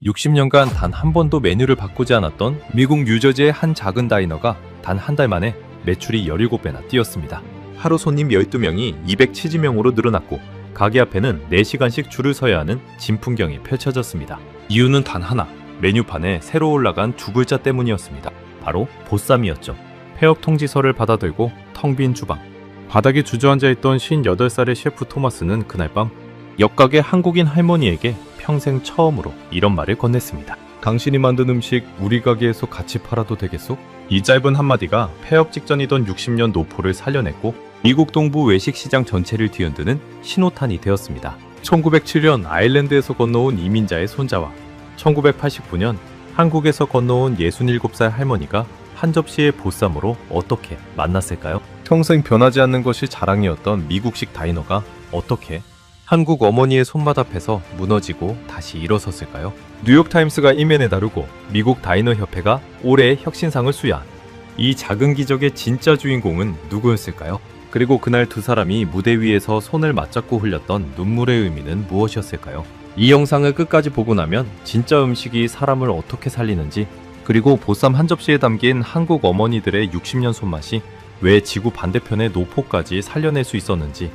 60년간 단 한 번도 메뉴를 바꾸지 않았던 미국 뉴저지의 한 작은 다이너가 단 한 달 만에 매출이 17배나 뛰었습니다. 하루 손님 12명이 270명으로 늘어났고 가게 앞에는 4시간씩 줄을 서야 하는 진풍경이 펼쳐졌습니다. 이유는 단 하나, 메뉴판에 새로 올라간 두 글자 때문이었습니다. 바로 보쌈이었죠. 폐업 통지서를 받아들고 텅 빈 주방. 바닥에 주저앉아 있던 58살의 셰프 토마스는 그날 밤 옆가게 한국인 할머니에게 평생 처음으로 이런 말을 건넸습니다. 당신이 만든 음식 우리 가게에서 같이 팔아도 되겠소? 이 짧은 한마디가 폐업 직전이던 60년 노포를 살려냈고 미국 동부 외식 시장 전체를 뒤흔드는 신호탄이 되었습니다. 1907년 아일랜드에서 건너온 이민자의 손자와 1989년 한국에서 건너온 67살 할머니가 한 접시의 보쌈으로 어떻게 만났을까요? 평생 변하지 않는 것이 자랑이었던 미국식 다이너가 어떻게 한국 어머니의 손맛 앞에서 무너지고 다시 일어섰을까요? 뉴욕타임스가 이면에 다루고 미국 다이너 협회가 올해의 혁신상을 수여한 이 작은 기적의 진짜 주인공은 누구였을까요? 그리고 그날 두 사람이 무대 위에서 손을 맞잡고 흘렸던 눈물의 의미는 무엇이었을까요? 이 영상을 끝까지 보고 나면 진짜 음식이 사람을 어떻게 살리는지, 그리고 보쌈 한 접시에 담긴 한국 어머니들의 60년 손맛이 왜 지구 반대편의 노포까지 살려낼 수 있었는지,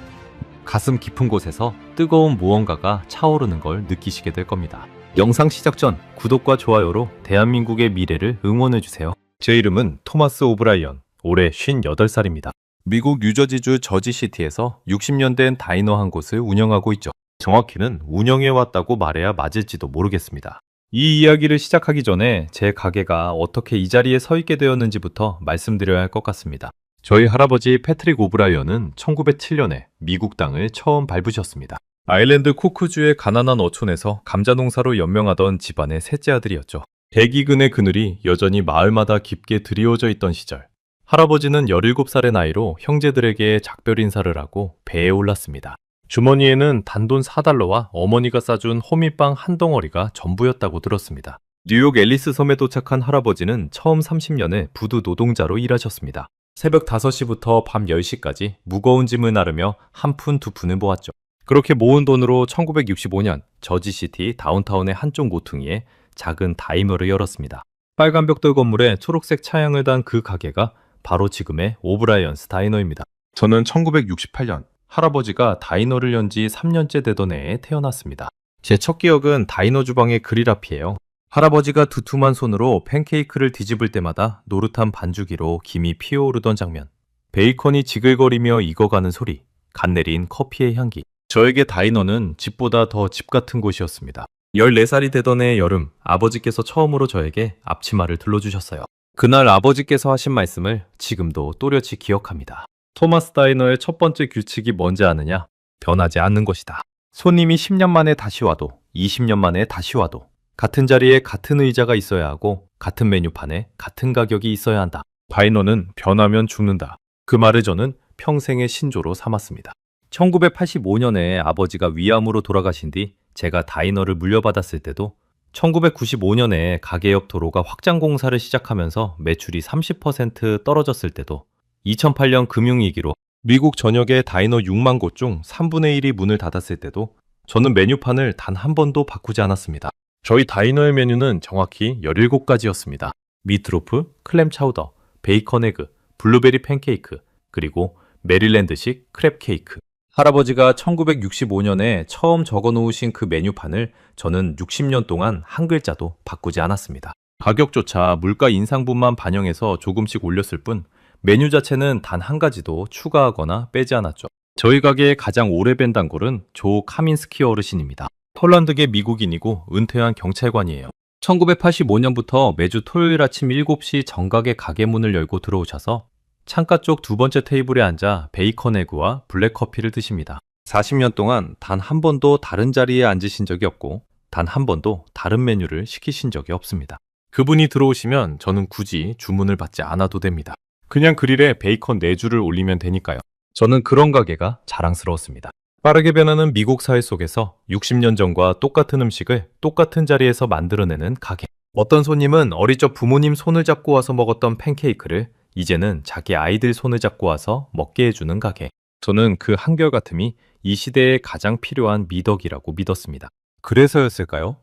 가슴 깊은 곳에서 뜨거운 무언가가 차오르는 걸 느끼시게 될 겁니다. 영상 시작 전 구독과 좋아요로 대한민국의 미래를 응원해주세요. 제 이름은 토마스 오브라이언, 올해 58살입니다. 미국 뉴저지주 저지시티에서 60년 된 다이너 한 곳을 운영하고 있죠. 정확히는 운영해왔다고 말해야 맞을지도 모르겠습니다. 이 이야기를 시작하기 전에 제 가게가 어떻게 이 자리에 서 있게 되었는지부터 말씀드려야 할 것 같습니다. 저희 할아버지 패트릭 오브라이언은 1907년에 미국 땅을 처음 밟으셨습니다. 아일랜드 코크주의 가난한 어촌에서 감자 농사로 연명하던 집안의 셋째 아들이었죠. 대기근의 그늘이 여전히 마을마다 깊게 드리워져 있던 시절, 할아버지는 17살의 나이로 형제들에게 작별 인사를 하고 배에 올랐습니다. 주머니에는 단돈 4달러와 어머니가 싸준 호밀빵 한 덩어리가 전부였다고 들었습니다. 뉴욕 앨리스 섬에 도착한 할아버지는 처음 30년을 부두 노동자로 일하셨습니다. 새벽 5시부터 밤 10시까지 무거운 짐을 나르며 한 푼 두 푼을 모았죠. 그렇게 모은 돈으로 1965년 저지시티 다운타운의 한쪽 모퉁이에 작은 다이너를 열었습니다. 빨간 벽돌 건물에 초록색 차양을 단 그 가게가 바로 지금의 오브라이언스 다이너입니다. 저는 1968년 할아버지가 다이너를 연 지 3년째 되던 해에 태어났습니다. 제 첫 기억은 다이너 주방의 그릴 앞이에요. 할아버지가 두툼한 손으로 팬케이크를 뒤집을 때마다 노릇한 반주기로 김이 피어오르던 장면, 베이컨이 지글거리며 익어가는 소리, 갓 내린 커피의 향기. 저에게 다이너는 집보다 더 집 같은 곳이었습니다. 14살이 되던 해 여름, 아버지께서 처음으로 저에게 앞치마를 들러주셨어요. 그날 아버지께서 하신 말씀을 지금도 또렷이 기억합니다. 토마스 다이너의 첫 번째 규칙이 뭔지 아느냐? 변하지 않는 것이다. 손님이 10년 만에 다시 와도 20년 만에 다시 와도 같은 자리에 같은 의자가 있어야 하고 같은 메뉴판에 같은 가격이 있어야 한다. 다이너는 변하면 죽는다. 그 말을 저는 평생의 신조로 삼았습니다. 1985년에 아버지가 위암으로 돌아가신 뒤 제가 다이너를 물려받았을 때도, 1995년에 가게 옆 도로가 확장 공사를 시작하면서 매출이 30% 떨어졌을 때도, 2008년 금융위기로 미국 전역의 다이너 6만 곳 중 3분의 1이 문을 닫았을 때도 저는 메뉴판을 단 한 번도 바꾸지 않았습니다. 저희 다이너의 메뉴는 정확히 17가지였습니다. 미트로프, 클램 차우더, 베이컨 에그, 블루베리 팬케이크, 그리고 메릴랜드식 크랩 케이크. 할아버지가 1965년에 처음 적어 놓으신 그 메뉴판을 저는 60년 동안 한 글자도 바꾸지 않았습니다. 가격조차 물가 인상분만 반영해서 조금씩 올렸을 뿐 메뉴 자체는 단 한 가지도 추가하거나 빼지 않았죠. 저희 가게의 가장 오래 뵌 단골은 조 카민스키 어르신입니다. 폴란드계 미국인이고 은퇴한 경찰관이에요. 1985년부터 매주 토요일 아침 7시 정각에 가게 문을 열고 들어오셔서 창가 쪽 두 번째 테이블에 앉아 베이컨 에그와 블랙커피를 드십니다. 40년 동안 단 한 번도 다른 자리에 앉으신 적이 없고 단 한 번도 다른 메뉴를 시키신 적이 없습니다. 그분이 들어오시면 저는 굳이 주문을 받지 않아도 됩니다. 그냥 그릴에 베이컨 4줄을 올리면 되니까요. 저는 그런 가게가 자랑스러웠습니다. 빠르게 변하는 미국 사회 속에서 60년 전과 똑같은 음식을 똑같은 자리에서 만들어내는 가게. 어떤 손님은 어릴 적 부모님 손을 잡고 와서 먹었던 팬케이크를 이제는 자기 아이들 손을 잡고 와서 먹게 해주는 가게. 저는 그 한결같음이 이 시대에 가장 필요한 미덕이라고 믿었습니다. 그래서였을까요?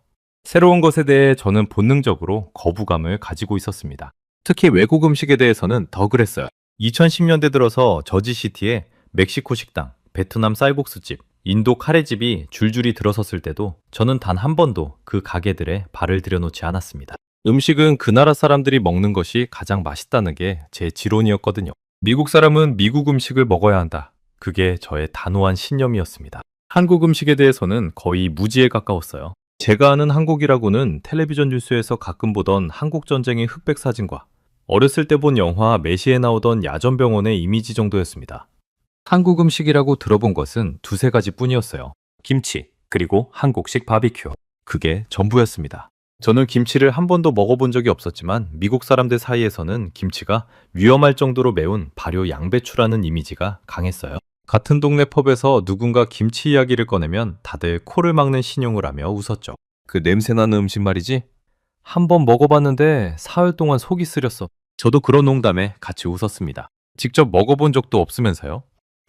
새로운 것에 대해 저는 본능적으로 거부감을 가지고 있었습니다. 특히 외국 음식에 대해서는 더 그랬어요. 2010년대 들어서 저지시티에 멕시코 식당, 베트남 쌀국수집, 인도 카레집이 줄줄이 들어섰을 때도 저는 단 한 번도 그 가게들에 발을 들여놓지 않았습니다. 음식은 그 나라 사람들이 먹는 것이 가장 맛있다는 게 제 지론이었거든요. 미국 사람은 미국 음식을 먹어야 한다. 그게 저의 단호한 신념이었습니다. 한국 음식에 대해서는 거의 무지에 가까웠어요. 제가 아는 한국이라고는 텔레비전 뉴스에서 가끔 보던 한국 전쟁의 흑백 사진과 어렸을 때 본 영화 매시에 나오던 야전병원의 이미지 정도였습니다. 한국 음식이라고 들어본 것은 두세 가지 뿐이었어요. 김치, 그리고 한국식 바비큐. 그게 전부였습니다. 저는 김치를 한 번도 먹어본 적이 없었지만 미국 사람들 사이에서는 김치가 위험할 정도로 매운 발효 양배추라는 이미지가 강했어요. 같은 동네 펍에서 누군가 김치 이야기를 꺼내면 다들 코를 막는 신용을 하며 웃었죠. 그 냄새나는 음식 말이지? 한 번 먹어봤는데 사흘 동안 속이 쓰렸어. 저도 그런 농담에 같이 웃었습니다. 직접 먹어본 적도 없으면서요.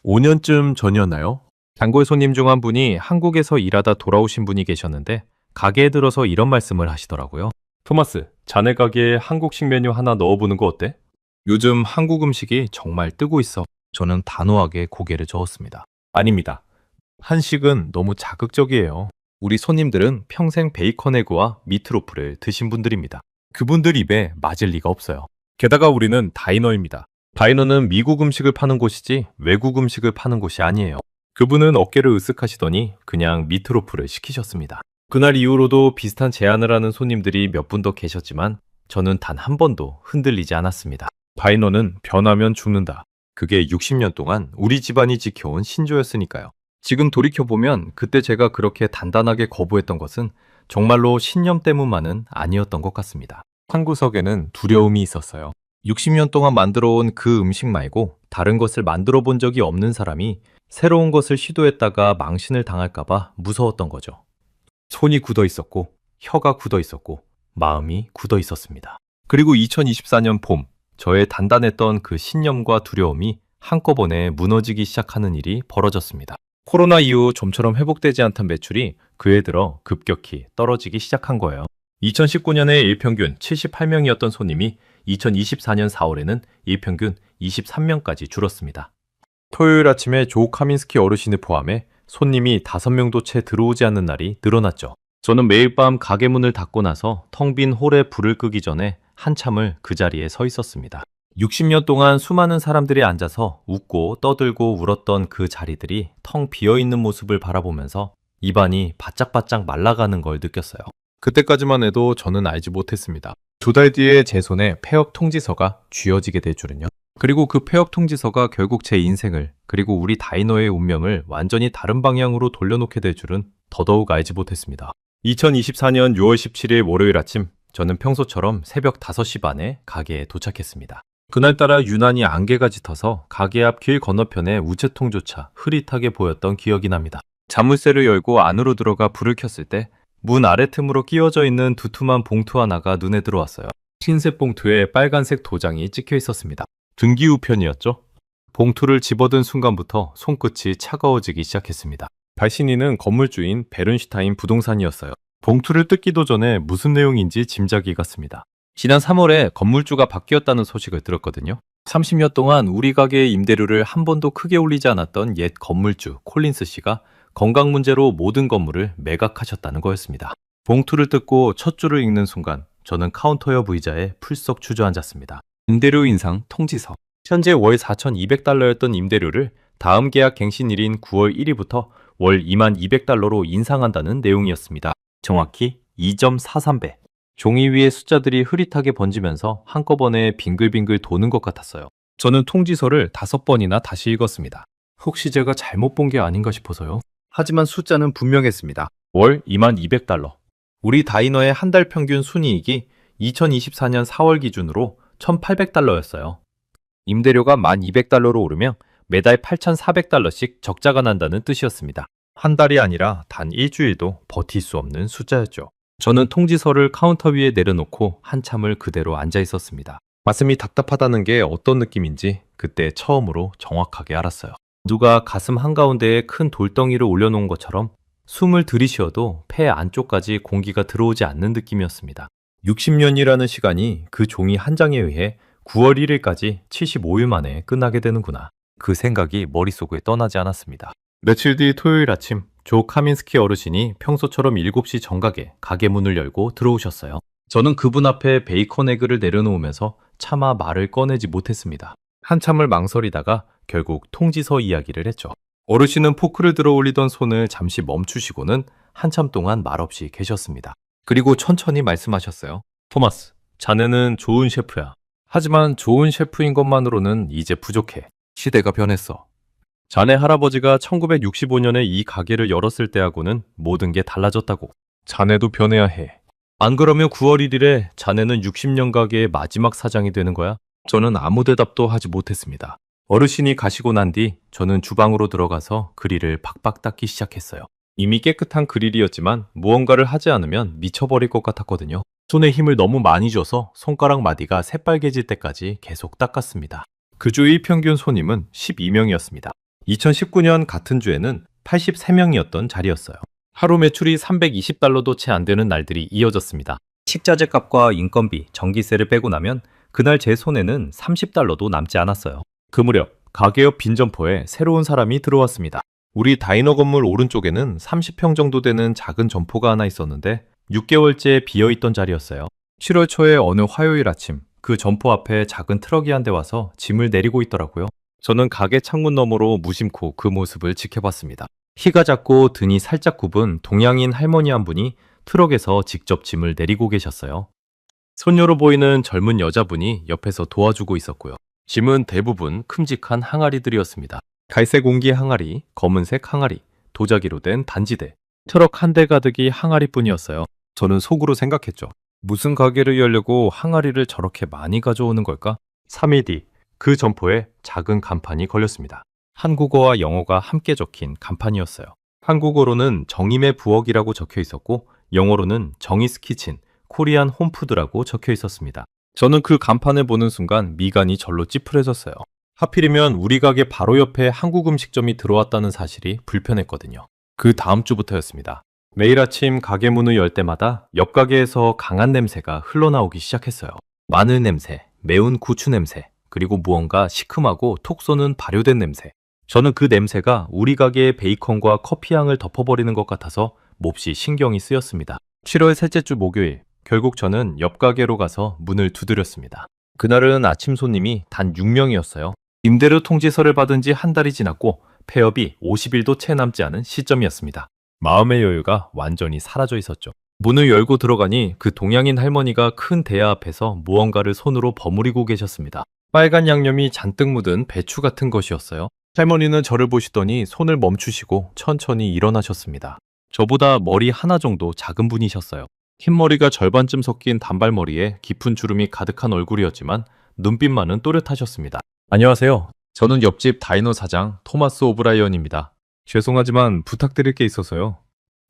5년쯤 전이었나요? 단골 손님 중 한 분이 한국에서 일하다 돌아오신 분이 계셨는데 가게에 들어서 이런 말씀을 하시더라고요. 토마스, 자네 가게에 한국식 메뉴 하나 넣어보는 거 어때? 요즘 한국 음식이 정말 뜨고 있어. 저는 단호하게 고개를 저었습니다. 아닙니다. 한식은 너무 자극적이에요. 우리 손님들은 평생 베이컨 에그와 미트로프를 드신 분들입니다. 그분들 입에 맞을 리가 없어요. 게다가 우리는 다이너입니다. 다이너는 미국 음식을 파는 곳이지 외국 음식을 파는 곳이 아니에요. 그분은 어깨를 으쓱하시더니 그냥 미트로프를 시키셨습니다. 그날 이후로도 비슷한 제안을 하는 손님들이 몇 분 더 계셨지만 저는 단 한 번도 흔들리지 않았습니다. 다이너는 변하면 죽는다. 그게 60년 동안 우리 집안이 지켜온 신조였으니까요. 지금 돌이켜보면 그때 제가 그렇게 단단하게 거부했던 것은 정말로 신념 때문만은 아니었던 것 같습니다. 한 구석에는 두려움이 있었어요. 60년 동안 만들어온 그 음식 말고 다른 것을 만들어 본 적이 없는 사람이 새로운 것을 시도했다가 망신을 당할까봐 무서웠던 거죠. 손이 굳어 있었고, 혀가 굳어 있었고, 마음이 굳어 있었습니다. 그리고 2024년 봄, 저의 단단했던 그 신념과 두려움이 한꺼번에 무너지기 시작하는 일이 벌어졌습니다. 코로나 이후 좀처럼 회복되지 않던 매출이 그해 들어 급격히 떨어지기 시작한 거예요. 2019년에 일평균 78명이었던 손님이 2024년 4월에는 일평균 23명까지 줄었습니다. 토요일 아침에 조 카민스키 어르신을 포함해 손님이 5명도 채 들어오지 않는 날이 늘어났죠. 저는 매일 밤 가게 문을 닫고 나서 텅 빈 홀에 불을 끄기 전에 한참을 그 자리에 서 있었습니다. 60년 동안 수많은 사람들이 앉아서 웃고 떠들고 울었던 그 자리들이 텅 비어있는 모습을 바라보면서 입안이 바짝바짝 말라가는 걸 느꼈어요. 그때까지만 해도 저는 알지 못했습니다. 2달 뒤에 제 손에 폐업 통지서가 쥐어지게 될 줄은요. 그리고 그 폐업 통지서가 결국 제 인생을, 그리고 우리 다이너의 운명을 완전히 다른 방향으로 돌려놓게 될 줄은 더더욱 알지 못했습니다. 2024년 6월 17일 월요일 아침, 저는 평소처럼 새벽 5시 반에 가게에 도착했습니다. 그날따라 유난히 안개가 짙어서 가게 앞 길 건너편에 우체통조차 흐릿하게 보였던 기억이 납니다. 자물쇠를 열고 안으로 들어가 불을 켰을 때 문 아래 틈으로 끼워져 있는 두툼한 봉투 하나가 눈에 들어왔어요. 흰색 봉투에 빨간색 도장이 찍혀 있었습니다. 등기 우편이었죠. 봉투를 집어든 순간부터 손끝이 차가워지기 시작했습니다. 발신인은 건물주인 베른슈타인 부동산이었어요. 봉투를 뜯기도 전에 무슨 내용인지 짐작이 갔습니다. 지난 3월에 건물주가 바뀌었다는 소식을 들었거든요. 30년 동안 우리 가게의 임대료를 한 번도 크게 올리지 않았던 옛 건물주 콜린스 씨가 건강 문제로 모든 건물을 매각하셨다는 거였습니다. 봉투를 뜯고 첫 줄을 읽는 순간 저는 카운터 옆 의자에 풀썩 주저앉았습니다. 임대료 인상 통지서. 현재 월 4,200달러였던 임대료를 다음 계약 갱신일인 9월 1일부터 월 22,200달러로 인상한다는 내용이었습니다. 정확히 2.43배. 종이 위에 숫자들이 흐릿하게 번지면서 한꺼번에 빙글빙글 도는 것 같았어요. 저는 통지서를 5번이나 다시 읽었습니다. 혹시 제가 잘못 본 게 아닌가 싶어서요. 하지만 숫자는 분명했습니다. 월 22,200달러. 우리 다이너의 한 달 평균 순이익이 2024년 4월 기준으로 1,800달러였어요. 임대료가 1,200달러로 오르면 매달 8,400달러씩 적자가 난다는 뜻이었습니다. 한 달이 아니라 단 일주일도 버틸 수 없는 숫자였죠. 저는 통지서를 카운터 위에 내려놓고 한참을 그대로 앉아 있었습니다. 가슴이 답답하다는 게 어떤 느낌인지 그때 처음으로 정확하게 알았어요. 누가 가슴 한가운데에 큰 돌덩이를 올려놓은 것처럼 숨을 들이쉬어도 폐 안쪽까지 공기가 들어오지 않는 느낌이었습니다. 60년이라는 시간이 그 종이 한 장에 의해 9월 1일까지 75일 만에 끝나게 되는구나. 그 생각이 머릿속에 떠나지 않았습니다. 며칠 뒤 토요일 아침, 조 카민스키 어르신이 평소처럼 7시 정각에 가게 문을 열고 들어오셨어요. 저는 그분 앞에 베이컨 에그를 내려놓으면서 차마 말을 꺼내지 못했습니다. 한참을 망설이다가 결국 통지서 이야기를 했죠. 어르신은 포크를 들어 올리던 손을 잠시 멈추시고는 한참 동안 말없이 계셨습니다. 그리고 천천히 말씀하셨어요. 토마스, 자네는 좋은 셰프야. 하지만 좋은 셰프인 것만으로는 이제 부족해. 시대가 변했어. 자네 할아버지가 1965년에 이 가게를 열었을 때하고는 모든 게 달라졌다고. 자네도 변해야 해. 안 그러면 9월 1일에 자네는 60년 가게의 마지막 사장이 되는 거야? 저는 아무 대답도 하지 못했습니다. 어르신이 가시고 난 뒤 저는 주방으로 들어가서 그릴을 박박 닦기 시작했어요. 이미 깨끗한 그릴이었지만 무언가를 하지 않으면 미쳐버릴 것 같았거든요. 손에 힘을 너무 많이 줘서 손가락 마디가 새빨개질 때까지 계속 닦았습니다. 그 주의 평균 손님은 12명이었습니다. 2019년 같은 주에는 83명이었던 자리였어요. 하루 매출이 $320도 채 안 되는 날들이 이어졌습니다. 식자재 값과 인건비, 전기세를 빼고 나면 그날 제 손에는 $30도 남지 않았어요. 그 무렵 가게 옆 빈 점포에 새로운 사람이 들어왔습니다. 우리 다이너 건물 오른쪽에는 30평 정도 되는 작은 점포가 하나 있었는데 6개월째 비어있던 자리였어요. 7월 초에 어느 화요일 아침 그 점포 앞에 작은 트럭이 한 대 와서 짐을 내리고 있더라고요. 저는 가게 창문 너머로 무심코 그 모습을 지켜봤습니다. 키가 작고 등이 살짝 굽은 동양인 할머니 한 분이 트럭에서 직접 짐을 내리고 계셨어요. 손녀로 보이는 젊은 여자분이 옆에서 도와주고 있었고요. 짐은 대부분 큼직한 항아리들이었습니다. 갈색 옹기 항아리, 검은색 항아리, 도자기로 된 단지대, 트럭 한 대 가득이 항아리뿐이었어요. 저는 속으로 생각했죠. 무슨 가게를 열려고 항아리를 저렇게 많이 가져오는 걸까? 3일 뒤, 그 점포에 작은 간판이 걸렸습니다. 한국어와 영어가 함께 적힌 간판이었어요. 한국어로는 정임의 부엌이라고 적혀 있었고, 영어로는 정이스 키친, 코리안 홈푸드라고 적혀 있었습니다. 저는 그 간판을 보는 순간 미간이 절로 찌푸려졌어요. 하필이면 우리 가게 바로 옆에 한국 음식점이 들어왔다는 사실이 불편했거든요. 그 다음 주부터였습니다. 매일 아침 가게 문을 열 때마다 옆 가게에서 강한 냄새가 흘러나오기 시작했어요. 마늘 냄새, 매운 고추 냄새, 그리고 무언가 시큼하고 톡 쏘는 발효된 냄새. 저는 그 냄새가 우리 가게의 베이컨과 커피향을 덮어버리는 것 같아서 몹시 신경이 쓰였습니다. 7월 셋째 주 목요일, 결국 저는 옆 가게로 가서 문을 두드렸습니다. 그날은 아침 손님이 단 6명이었어요. 임대료 통지서를 받은 지 한 달이 지났고 폐업이 50일도 채 남지 않은 시점이었습니다. 마음의 여유가 완전히 사라져 있었죠. 문을 열고 들어가니 그 동양인 할머니가 큰 대야 앞에서 무언가를 손으로 버무리고 계셨습니다. 빨간 양념이 잔뜩 묻은 배추 같은 것이었어요. 할머니는 저를 보시더니 손을 멈추시고 천천히 일어나셨습니다. 저보다 머리 하나 정도 작은 분이셨어요. 흰머리가 절반쯤 섞인 단발머리에 깊은 주름이 가득한 얼굴이었지만 눈빛만은 또렷하셨습니다. 안녕하세요. 저는 옆집 다이너 사장 토마스 오브라이언입니다. 죄송하지만 부탁드릴 게 있어서요.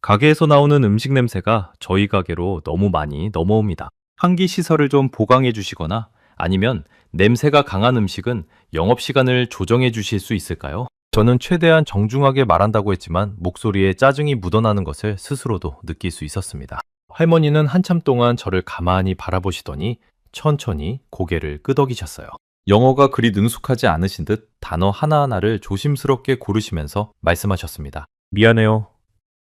가게에서 나오는 음식 냄새가 저희 가게로 너무 많이 넘어옵니다. 환기 시설을 좀 보강해 주시거나 아니면 냄새가 강한 음식은 영업시간을 조정해 주실 수 있을까요? 저는 최대한 정중하게 말한다고 했지만 목소리에 짜증이 묻어나는 것을 스스로도 느낄 수 있었습니다. 할머니는 한참 동안 저를 가만히 바라보시더니 천천히 고개를 끄덕이셨어요. 영어가 그리 능숙하지 않으신 듯 단어 하나하나를 조심스럽게 고르시면서 말씀하셨습니다. 미안해요.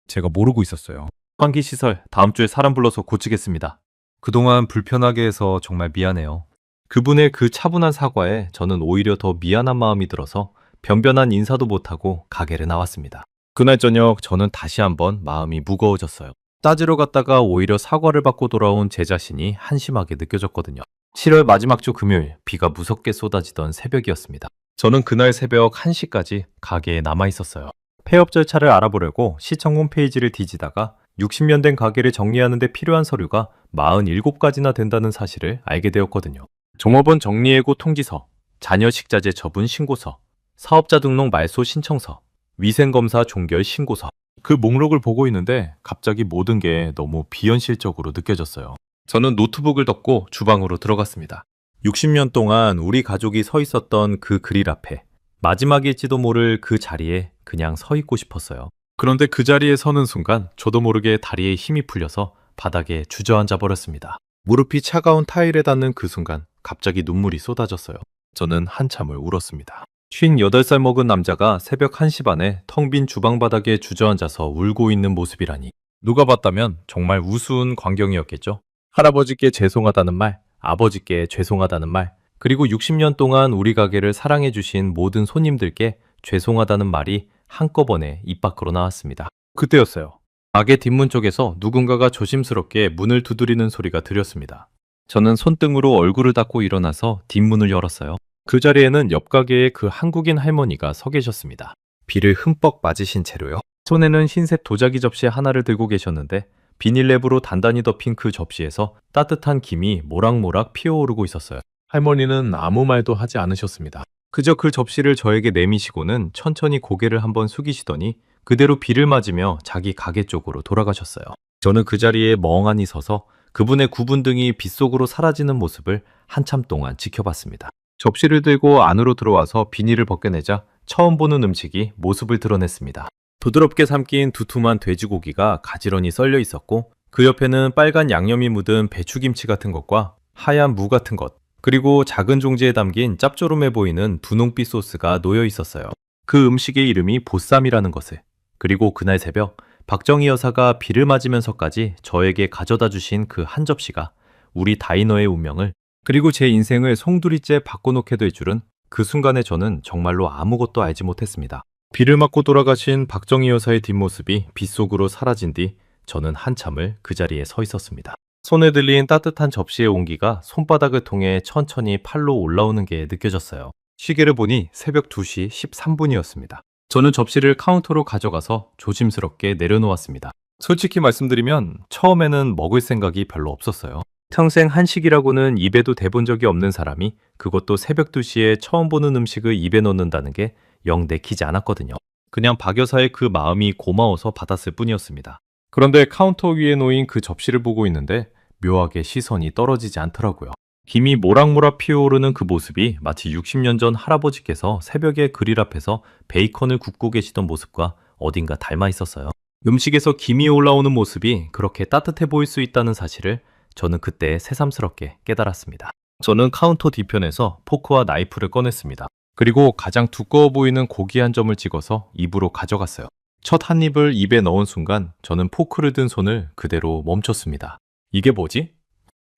제가 모르고 있었어요. 환기시설 다음 주에 사람 불러서 고치겠습니다. 그동안 불편하게 해서 정말 미안해요. 그분의 그 차분한 사과에 저는 오히려 더 미안한 마음이 들어서 변변한 인사도 못하고 가게를 나왔습니다. 그날 저녁 저는 다시 한번 마음이 무거워졌어요. 따지러 갔다가 오히려 사과를 받고 돌아온 제 자신이 한심하게 느껴졌거든요. 7월 마지막 주 금요일, 비가 무섭게 쏟아지던 새벽이었습니다. 저는 그날 새벽 1시까지 가게에 남아 있었어요. 폐업 절차를 알아보려고 시청 홈페이지를 뒤지다가 60년 된 가게를 정리하는 데 필요한 서류가 47가지나 된다는 사실을 알게 되었거든요. 종업원 정리해고 통지서, 자녀 식자재 처분 신고서, 사업자 등록 말소 신청서, 위생검사 종결 신고서. 그 목록을 보고 있는데 갑자기 모든 게 너무 비현실적으로 느껴졌어요. 저는 노트북을 덮고 주방으로 들어갔습니다. 60년 동안 우리 가족이 서 있었던 그 그릴 앞에 마지막일지도 모를 그 자리에 그냥 서 있고 싶었어요. 그런데 그 자리에 서는 순간 저도 모르게 다리에 힘이 풀려서 바닥에 주저앉아 버렸습니다. 무릎이 차가운 타일에 닿는 그 순간 갑자기 눈물이 쏟아졌어요. 저는 한참을 울었습니다. 58살 먹은 남자가 새벽 1시 반에 텅 빈 주방 바닥에 주저앉아서 울고 있는 모습이라니. 누가 봤다면 정말 우스운 광경이었겠죠. 할아버지께 죄송하다는 말, 아버지께 죄송하다는 말, 그리고 60년 동안 우리 가게를 사랑해 주신 모든 손님들께 죄송하다는 말이 한꺼번에 입 밖으로 나왔습니다. 그때였어요. 가게 뒷문 쪽에서 누군가가 조심스럽게 문을 두드리는 소리가 들렸습니다. 저는 손등으로 얼굴을 닦고 일어나서 뒷문을 열었어요. 그 자리에는 옆 가게의 그 한국인 할머니가 서 계셨습니다. 비를 흠뻑 맞으신 채로요. 손에는 흰색 도자기 접시 하나를 들고 계셨는데 비닐랩으로 단단히 덮인 그 접시에서 따뜻한 김이 모락모락 피어오르고 있었어요. 할머니는 아무 말도 하지 않으셨습니다. 그저 그 접시를 저에게 내미시고는 천천히 고개를 한번 숙이시더니 그대로 비를 맞으며 자기 가게 쪽으로 돌아가셨어요. 저는 그 자리에 멍하니 서서 그분의 구분등이 빗속으로 사라지는 모습을 한참 동안 지켜봤습니다. 접시를 들고 안으로 들어와서 비닐을 벗겨내자 처음 보는 음식이 모습을 드러냈습니다. 부드럽게 삶긴 두툼한 돼지고기가 가지런히 썰려 있었고 그 옆에는 빨간 양념이 묻은 배추김치 같은 것과 하얀 무 같은 것, 그리고 작은 종지에 담긴 짭조름해 보이는 분홍빛 소스가 놓여 있었어요. 그 음식의 이름이 보쌈이라는 것을, 그리고 그날 새벽 박정희 여사가 비를 맞으면서까지 저에게 가져다 주신 그 한 접시가 우리 다이너의 운명을, 그리고 제 인생을 송두리째 바꿔놓게 될 줄은 그 순간에 저는 정말로 아무것도 알지 못했습니다. 비를 맞고 돌아가신 박정희 여사의 뒷모습이 빗속으로 사라진 뒤 저는 한참을 그 자리에 서 있었습니다. 손에 들린 따뜻한 접시의 온기가 손바닥을 통해 천천히 팔로 올라오는 게 느껴졌어요. 시계를 보니 새벽 2시 13분이었습니다. 저는 접시를 카운터로 가져가서 조심스럽게 내려놓았습니다. 솔직히 말씀드리면 처음에는 먹을 생각이 별로 없었어요. 평생 한식이라고는 입에도 대본 적이 없는 사람이 그것도 새벽 2시에 처음 보는 음식을 입에 넣는다는 게 영 내키지 않았거든요. 그냥 박 여사의 그 마음이 고마워서 받았을 뿐이었습니다. 그런데 카운터 위에 놓인 그 접시를 보고 있는데 묘하게 시선이 떨어지지 않더라고요. 김이 모락모락 피어오르는 그 모습이 마치 60년 전 할아버지께서 새벽에 그릴 앞에서 베이컨을 굽고 계시던 모습과 어딘가 닮아 있었어요. 음식에서 김이 올라오는 모습이 그렇게 따뜻해 보일 수 있다는 사실을 저는 그때 새삼스럽게 깨달았습니다. 저는 카운터 뒤편에서 포크와 나이프를 꺼냈습니다. 그리고 가장 두꺼워 보이는 고기 한 점을 찍어서 입으로 가져갔어요. 첫 한 입을 입에 넣은 순간 저는 포크를 든 손을 그대로 멈췄습니다. 이게 뭐지?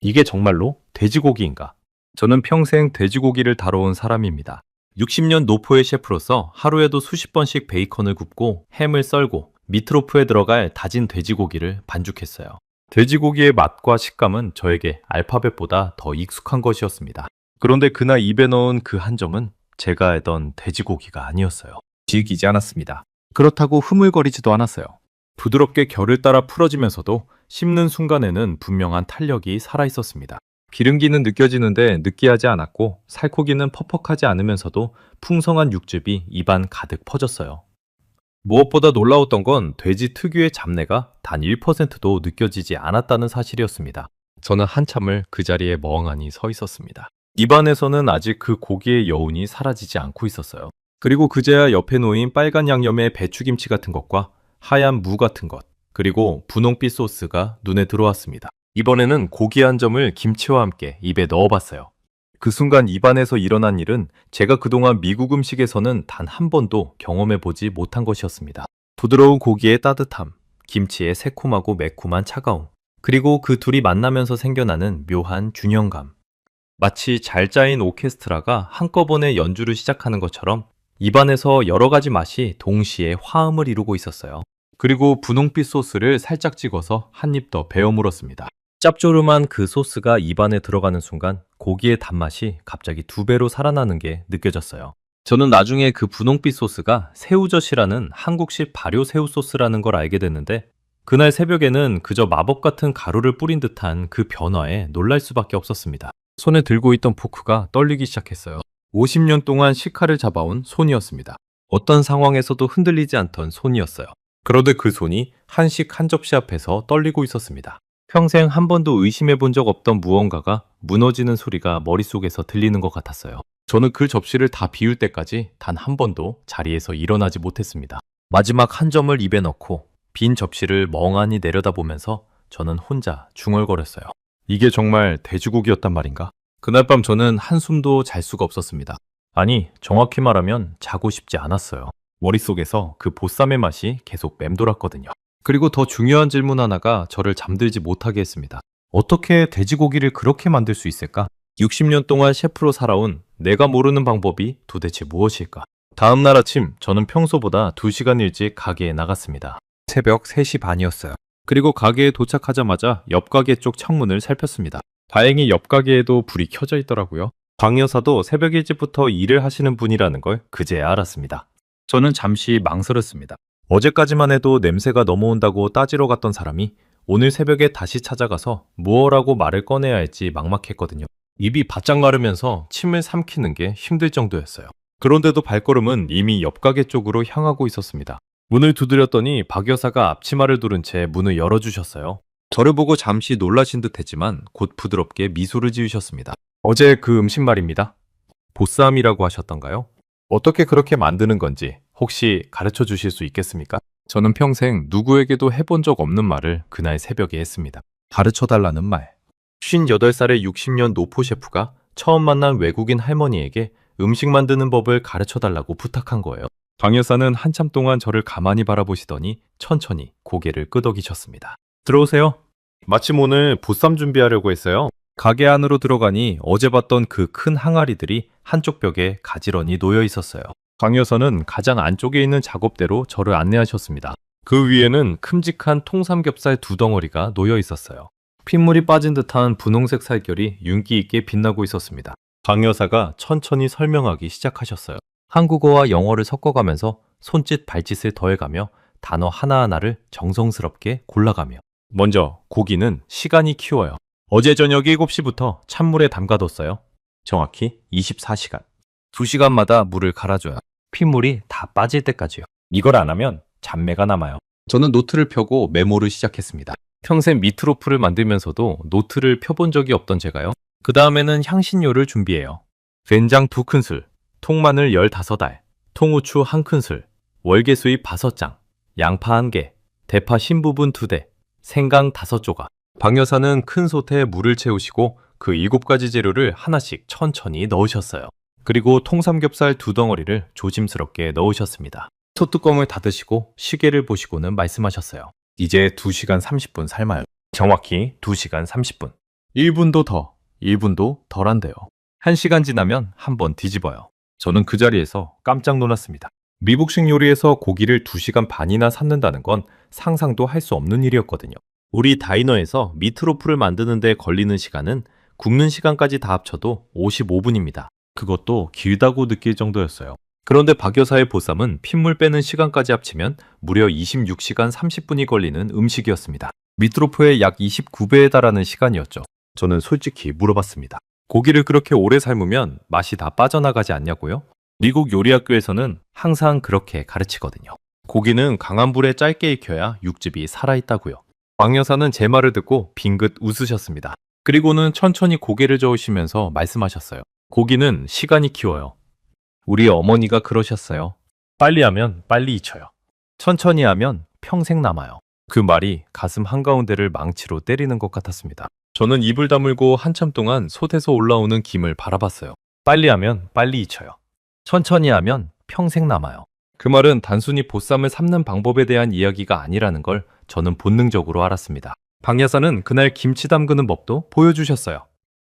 이게 정말로 돼지고기인가? 저는 평생 돼지고기를 다뤄온 사람입니다. 60년 노포의 셰프로서 하루에도 수십 번씩 베이컨을 굽고 햄을 썰고 미트로프에 들어갈 다진 돼지고기를 반죽했어요. 돼지고기의 맛과 식감은 저에게 알파벳보다 더 익숙한 것이었습니다. 그런데 그날 입에 넣은 그 한 점은 제가 알던 돼지고기가 아니었어요. 질기지 않았습니다. 그렇다고 흐물거리지도 않았어요. 부드럽게 결을 따라 풀어지면서도 씹는 순간에는 분명한 탄력이 살아있었습니다. 기름기는 느껴지는데 느끼하지 않았고 살코기는 퍽퍽하지 않으면서도 풍성한 육즙이 입안 가득 퍼졌어요. 무엇보다 놀라웠던 건 돼지 특유의 잡내가 단 1%도 느껴지지 않았다는 사실이었습니다. 저는 한참을 그 자리에 멍하니 서 있었습니다. 입안에서는 아직 그 고기의 여운이 사라지지 않고 있었어요. 그리고 그제야 옆에 놓인 빨간 양념의 배추김치 같은 것과 하얀 무 같은 것, 그리고 분홍빛 소스가 눈에 들어왔습니다. 이번에는 고기 한 점을 김치와 함께 입에 넣어봤어요. 그 순간 입안에서 일어난 일은 제가 그동안 미국 음식에서는 단 한 번도 경험해보지 못한 것이었습니다. 부드러운 고기의 따뜻함, 김치의 새콤하고 매콤한 차가움, 그리고 그 둘이 만나면서 생겨나는 묘한 균형감. 마치 잘 짜인 오케스트라가 한꺼번에 연주를 시작하는 것처럼 입안에서 여러 가지 맛이 동시에 화음을 이루고 있었어요. 그리고 분홍빛 소스를 살짝 찍어서 한 입 더 베어 물었습니다. 짭조름한 그 소스가 입안에 들어가는 순간 고기의 단맛이 갑자기 2배로 살아나는 게 느껴졌어요. 저는 나중에 그 분홍빛 소스가 새우젓이라는 한국식 발효 새우 소스라는 걸 알게 됐는데 그날 새벽에는 그저 마법 같은 가루를 뿌린 듯한 그 변화에 놀랄 수밖에 없었습니다. 손에 들고 있던 포크가 떨리기 시작했어요. 50년 동안 식칼을 잡아온 손이었습니다. 어떤 상황에서도 흔들리지 않던 손이었어요. 그런데 그 손이 한식 한 접시 앞에서 떨리고 있었습니다. 평생 한 번도 의심해 본 적 없던 무언가가 무너지는 소리가 머릿속에서 들리는 것 같았어요. 저는 그 접시를 다 비울 때까지 단 한 번도 자리에서 일어나지 못했습니다. 마지막 한 점을 입에 넣고 빈 접시를 멍하니 내려다보면서 저는 혼자 중얼거렸어요. 이게 정말 돼지고기였단 말인가? 그날 밤 저는 한숨도 잘 수가 없었습니다. 아니, 정확히 말하면 자고 싶지 않았어요. 머릿속에서 그 보쌈의 맛이 계속 맴돌았거든요. 그리고 더 중요한 질문 하나가 저를 잠들지 못하게 했습니다. 어떻게 돼지고기를 그렇게 만들 수 있을까? 60년 동안 셰프로 살아온 내가 모르는 방법이 도대체 무엇일까? 다음 날 아침 저는 평소보다 2시간 일찍 가게에 나갔습니다. 새벽 3시 반이었어요. 그리고 가게에 도착하자마자 옆 가게 쪽 창문을 살폈습니다. 다행히 옆 가게에도 불이 켜져 있더라고요. 강 여사도 새벽 일찍부터 일을 하시는 분이라는 걸 그제야 알았습니다. 저는 잠시 망설였습니다. 어제까지만 해도 냄새가 넘어온다고 따지러 갔던 사람이 오늘 새벽에 다시 찾아가서 무엇라고 말을 꺼내야 할지 막막했거든요. 입이 바짝 마르면서 침을 삼키는 게 힘들 정도였어요. 그런데도 발걸음은 이미 옆 가게 쪽으로 향하고 있었습니다. 문을 두드렸더니 박 여사가 앞치마를 두른 채 문을 열어주셨어요. 저를 보고 잠시 놀라신 듯 했지만 곧 부드럽게 미소를 지으셨습니다. 어제 그 음식 말입니다. 보쌈이라고 하셨던가요? 어떻게 그렇게 만드는 건지 혹시 가르쳐 주실 수 있겠습니까? 저는 평생 누구에게도 해본 적 없는 말을 그날 새벽에 했습니다. 가르쳐 달라는 말. 58살의 60년 노포 셰프가 처음 만난 외국인 할머니에게 음식 만드는 법을 가르쳐 달라고 부탁한 거예요. 강 여사는 한참 동안 저를 가만히 바라보시더니 천천히 고개를 끄덕이셨습니다. 들어오세요. 마침 오늘 보쌈 준비하려고 했어요. 가게 안으로 들어가니 어제 봤던 그 큰 항아리들이 한쪽 벽에 가지런히 놓여 있었어요. 강 여사는 가장 안쪽에 있는 작업대로 저를 안내하셨습니다. 그 위에는 큼직한 통삼겹살 2덩어리가 놓여 있었어요. 핏물이 빠진 듯한 분홍색 살결이 윤기 있게 빛나고 있었습니다. 강 여사가 천천히 설명하기 시작하셨어요. 한국어와 영어를 섞어가면서 손짓 발짓을 더해가며 단어 하나하나를 정성스럽게 골라가며 먼저 고기는 시간이 키워요. 어제 저녁 7시부터 찬물에 담가뒀어요. 정확히 24시간. 2시간마다 물을 갈아줘요. 핏물이 다 빠질 때까지요. 이걸 안 하면 잡내가 남아요. 저는 노트를 펴고 메모를 시작했습니다. 평생 미트로프를 만들면서도 노트를 펴본 적이 없던 제가요. 그 다음에는 향신료를 준비해요. 된장 2큰술, 통마늘 15알, 통후추 1큰술, 월계수잎 5장, 양파 1개, 대파 신부분 2대, 생강 5조각. 박 여사는 큰 솥에 물을 채우시고 그 7가지 재료를 하나씩 천천히 넣으셨어요. 그리고 통삼겹살 2덩어리를 조심스럽게 넣으셨습니다. 솥뚜껑을 닫으시고 시계를 보시고는 말씀하셨어요. 이제 2시간 30분 삶아요. 정확히 2시간 30분. 1분도 더, 1분도 덜 한대요. 1시간 지나면 한번 뒤집어요. 저는 그 자리에서 깜짝 놀랐습니다. 미국식 요리에서 고기를 2시간 반이나 삶는다는 건 상상도 할 수 없는 일이었거든요. 우리 다이너에서 미트로프를 만드는 데 걸리는 시간은 굽는 시간까지 다 합쳐도 55분입니다. 그것도 길다고 느낄 정도였어요. 그런데 박 여사의 보쌈은 핏물 빼는 시간까지 합치면 무려 26시간 30분이 걸리는 음식이었습니다. 미트로프의 약 29배에 달하는 시간이었죠. 저는 솔직히 물어봤습니다. 고기를 그렇게 오래 삶으면 맛이 다 빠져나가지 않냐고요? 미국 요리학교에서는 항상 그렇게 가르치거든요. 고기는 강한 불에 짧게 익혀야 육즙이 살아있다고요. 박 여사는 제 말을 듣고 빙긋 웃으셨습니다. 그리고는 천천히 고개를 저으시면서 말씀하셨어요. 고기는 시간이 키워요. 우리 어머니가 그러셨어요. 빨리 하면 빨리 잊혀요. 천천히 하면 평생 남아요. 그 말이 가슴 한가운데를 망치로 때리는 것 같았습니다. 저는 입을 다물고 한참 동안 솥에서 올라오는 김을 바라봤어요. 빨리 하면 빨리 잊혀요. 천천히 하면 평생 남아요. 그 말은 단순히 보쌈을 삶는 방법에 대한 이야기가 아니라는 걸 저는 본능적으로 알았습니다. 박 여사는 그날 김치 담그는 법도 보여주셨어요.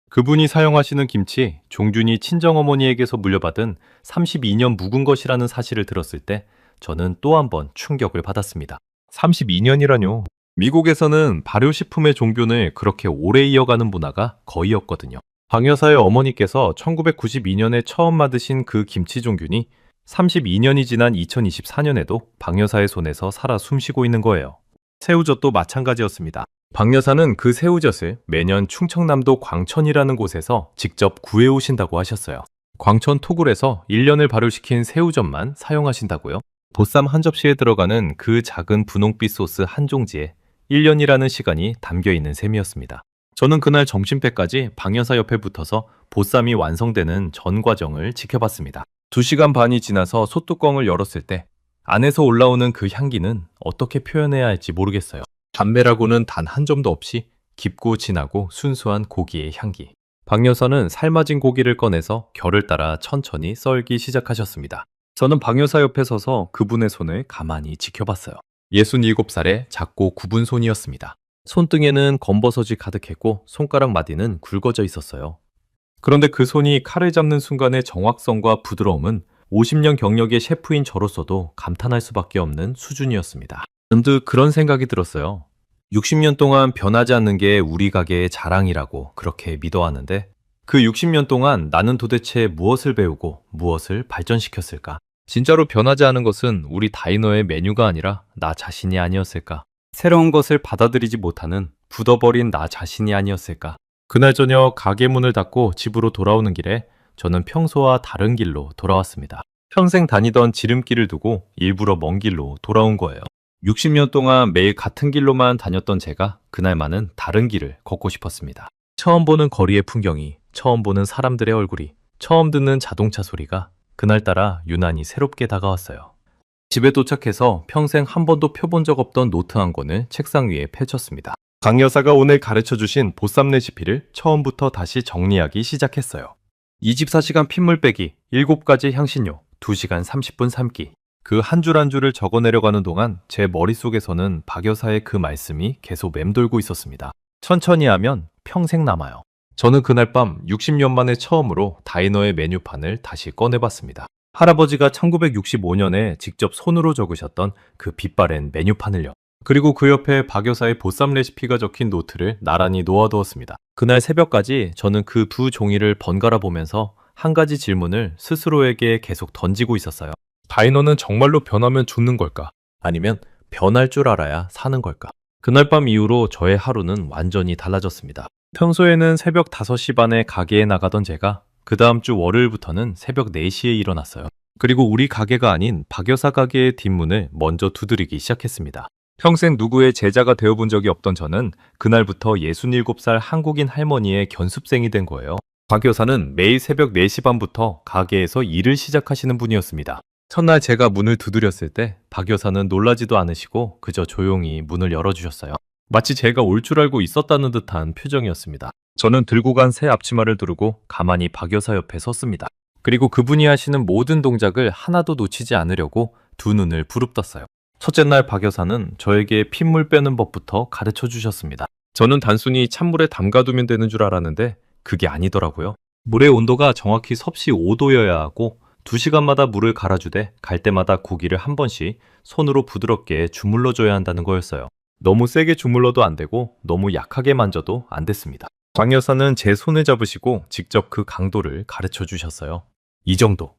그분이 사용하시는 김치, 종준이 친정어머니에게서 물려받은 32년 묵은 것이라는 사실을 들었을 때 저는 또 한 번 충격을 받았습니다. 32년이라뇨. 미국에서는 발효식품의 종균을 그렇게 오래 이어가는 문화가 거의 없거든요. 박 여사의 어머니께서 1992년에 처음 만드신 그 김치 종균이 32년이 지난 2024년에도 박 여사의 손에서 살아 숨쉬고 있는 거예요. 새우젓도 마찬가지였습니다. 박 여사는 그 새우젓을 매년 충청남도 광천이라는 곳에서 직접 구해오신다고 하셨어요. 광천 토굴에서 1년을 발효시킨 새우젓만 사용하신다고요? 보쌈 한 접시에 들어가는 그 작은 분홍빛 소스 한 종지에 1년이라는 시간이 담겨있는 셈이었습니다. 저는 그날 점심때까지 박 여사 옆에 붙어서 보쌈이 완성되는 전 과정을 지켜봤습니다. 2시간 반이 지나서 솥뚜껑을 열었을 때 안에서 올라오는 그 향기는 어떻게 표현해야 할지 모르겠어요. 담배라고는 단 한 점도 없이 깊고 진하고 순수한 고기의 향기. 박 여사는 삶아진 고기를 꺼내서 결을 따라 천천히 썰기 시작하셨습니다. 저는 박 여사 옆에 서서 그분의 손을 가만히 지켜봤어요. 67살의 작고 굽은 손이었습니다. 손등에는 검버섯이 가득했고 손가락 마디는 굵어져 있었어요. 그런데 그 손이 칼을 잡는 순간의 정확성과 부드러움은 50년 경력의 셰프인 저로서도 감탄할 수밖에 없는 수준이었습니다. 문득 그런 생각이 들었어요. 60년 동안 변하지 않는 게 우리 가게의 자랑이라고 그렇게 믿어왔는데 그 60년 동안 나는 도대체 무엇을 배우고 무엇을 발전시켰을까? 진짜로 변하지 않은 것은 우리 다이너의 메뉴가 아니라 나 자신이 아니었을까? 새로운 것을 받아들이지 못하는 굳어버린 나 자신이 아니었을까? 그날 저녁 가게 문을 닫고 집으로 돌아오는 길에 저는 평소와 다른 길로 돌아왔습니다. 평생 다니던 지름길을 두고 일부러 먼 길로 돌아온 거예요. 60년 동안 매일 같은 길로만 다녔던 제가 그날만은 다른 길을 걷고 싶었습니다. 처음 보는 거리의 풍경이, 처음 보는 사람들의 얼굴이, 처음 듣는 자동차 소리가 그날따라 유난히 새롭게 다가왔어요. 집에 도착해서 평생 한 번도 펴본 적 없던 노트 한 권을 책상 위에 펼쳤습니다. 강 여사가 오늘 가르쳐주신 보쌈 레시피를 처음부터 다시 정리하기 시작했어요. 24시간 핏물 빼기, 7가지 향신료, 2시간 30분 삶기. 그 한 줄 한 줄을 적어내려가는 동안 제 머릿속에서는 박 여사의 그 말씀이 계속 맴돌고 있었습니다. 천천히 하면 평생 남아요. 저는 그날 밤 60년 만에 처음으로 다이너의 메뉴판을 다시 꺼내봤습니다. 할아버지가 1965년에 직접 손으로 적으셨던 그 빛바랜 메뉴판을요. 그리고 그 옆에 박 여사의 보쌈 레시피가 적힌 노트를 나란히 놓아두었습니다. 그날 새벽까지 저는 그 두 종이를 번갈아 보면서 한 가지 질문을 스스로에게 계속 던지고 있었어요. 다이너는 정말로 변하면 죽는 걸까? 아니면 변할 줄 알아야 사는 걸까? 그날 밤 이후로 저의 하루는 완전히 달라졌습니다. 평소에는 새벽 5시 반에 가게에 나가던 제가 그 다음 주 월요일부터는 새벽 4시에 일어났어요. 그리고 우리 가게가 아닌 박 여사 가게의 뒷문을 먼저 두드리기 시작했습니다. 평생 누구의 제자가 되어본 적이 없던 저는 그날부터 67살 한국인 할머니의 견습생이 된 거예요. 박 여사는 매일 새벽 4시 반부터 가게에서 일을 시작하시는 분이었습니다. 첫날 제가 문을 두드렸을 때 박 여사는 놀라지도 않으시고 그저 조용히 문을 열어주셨어요. 마치 제가 올 줄 알고 있었다는 듯한 표정이었습니다. 저는 들고 간 새 앞치마를 두르고 가만히 박 여사 옆에 섰습니다. 그리고 그분이 하시는 모든 동작을 하나도 놓치지 않으려고 두 눈을 부릅떴어요. 첫째 날 박 여사는 저에게 핏물 빼는 법부터 가르쳐 주셨습니다. 저는 단순히 찬물에 담가두면 되는 줄 알았는데 그게 아니더라고요. 물의 온도가 정확히 섭씨 5도여야 하고 2시간마다 물을 갈아주되 갈 때마다 고기를 한 번씩 손으로 부드럽게 주물러줘야 한다는 거였어요. 너무 세게 주물러도 안 되고 너무 약하게 만져도 안 됐습니다. 박 여사는 제 손을 잡으시고 직접 그 강도를 가르쳐 주셨어요. 이 정도.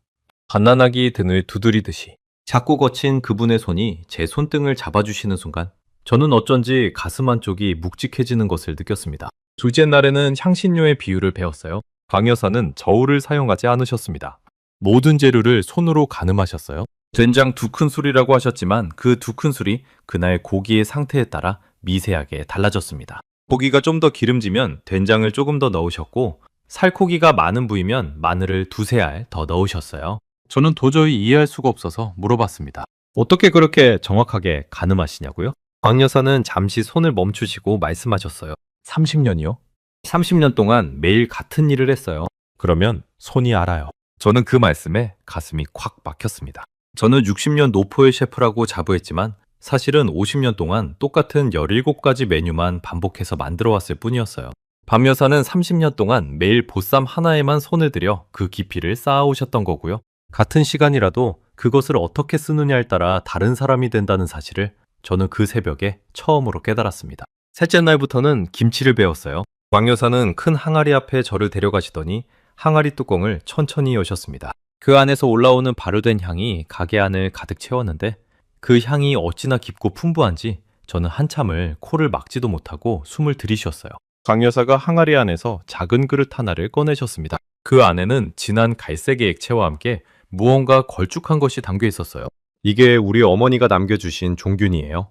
갓난아기 등을 두드리듯이. 작고 거친 그분의 손이 제 손등을 잡아주시는 순간 저는 어쩐지 가슴 한쪽이 묵직해지는 것을 느꼈습니다. 둘째 날에는 향신료의 비율을 배웠어요. 박 여사는 저울을 사용하지 않으셨습니다. 모든 재료를 손으로 가늠하셨어요. 된장 2큰술이라고 하셨지만 그 2큰술이 그날 고기의 상태에 따라 미세하게 달라졌습니다. 고기가 좀 더 기름지면 된장을 조금 더 넣으셨고 살코기가 많은 부위면 마늘을 2-3알 더 넣으셨어요. 저는 도저히 이해할 수가 없어서 물어봤습니다. 어떻게 그렇게 정확하게 가늠하시냐고요? 박 여사는 잠시 손을 멈추시고 말씀하셨어요. 30년이요? 30년 동안 매일 같은 일을 했어요. 그러면 손이 알아요. 저는 그 말씀에 가슴이 콱 막혔습니다. 저는 60년 노포의 셰프라고 자부했지만 사실은 50년 동안 똑같은 17가지 메뉴만 반복해서 만들어 왔을 뿐이었어요. 박 여사는 30년 동안 매일 보쌈 하나에만 손을 들여 그 깊이를 쌓아오셨던 거고요. 같은 시간이라도 그것을 어떻게 쓰느냐에 따라 다른 사람이 된다는 사실을 저는 그 새벽에 처음으로 깨달았습니다. 셋째 날부터는 김치를 배웠어요. 박 여사는 큰 항아리 앞에 저를 데려가시더니 항아리 뚜껑을 천천히 여셨습니다. 그 안에서 올라오는 발효된 향이 가게 안을 가득 채웠는데 그 향이 어찌나 깊고 풍부한지 저는 한참을 코를 막지도 못하고 숨을 들이쉬었어요. 강 여사가 항아리 안에서 작은 그릇 하나를 꺼내셨습니다. 그 안에는 진한 갈색의 액체와 함께 무언가 걸쭉한 것이 담겨 있었어요. 이게 우리 어머니가 남겨주신 종균이에요.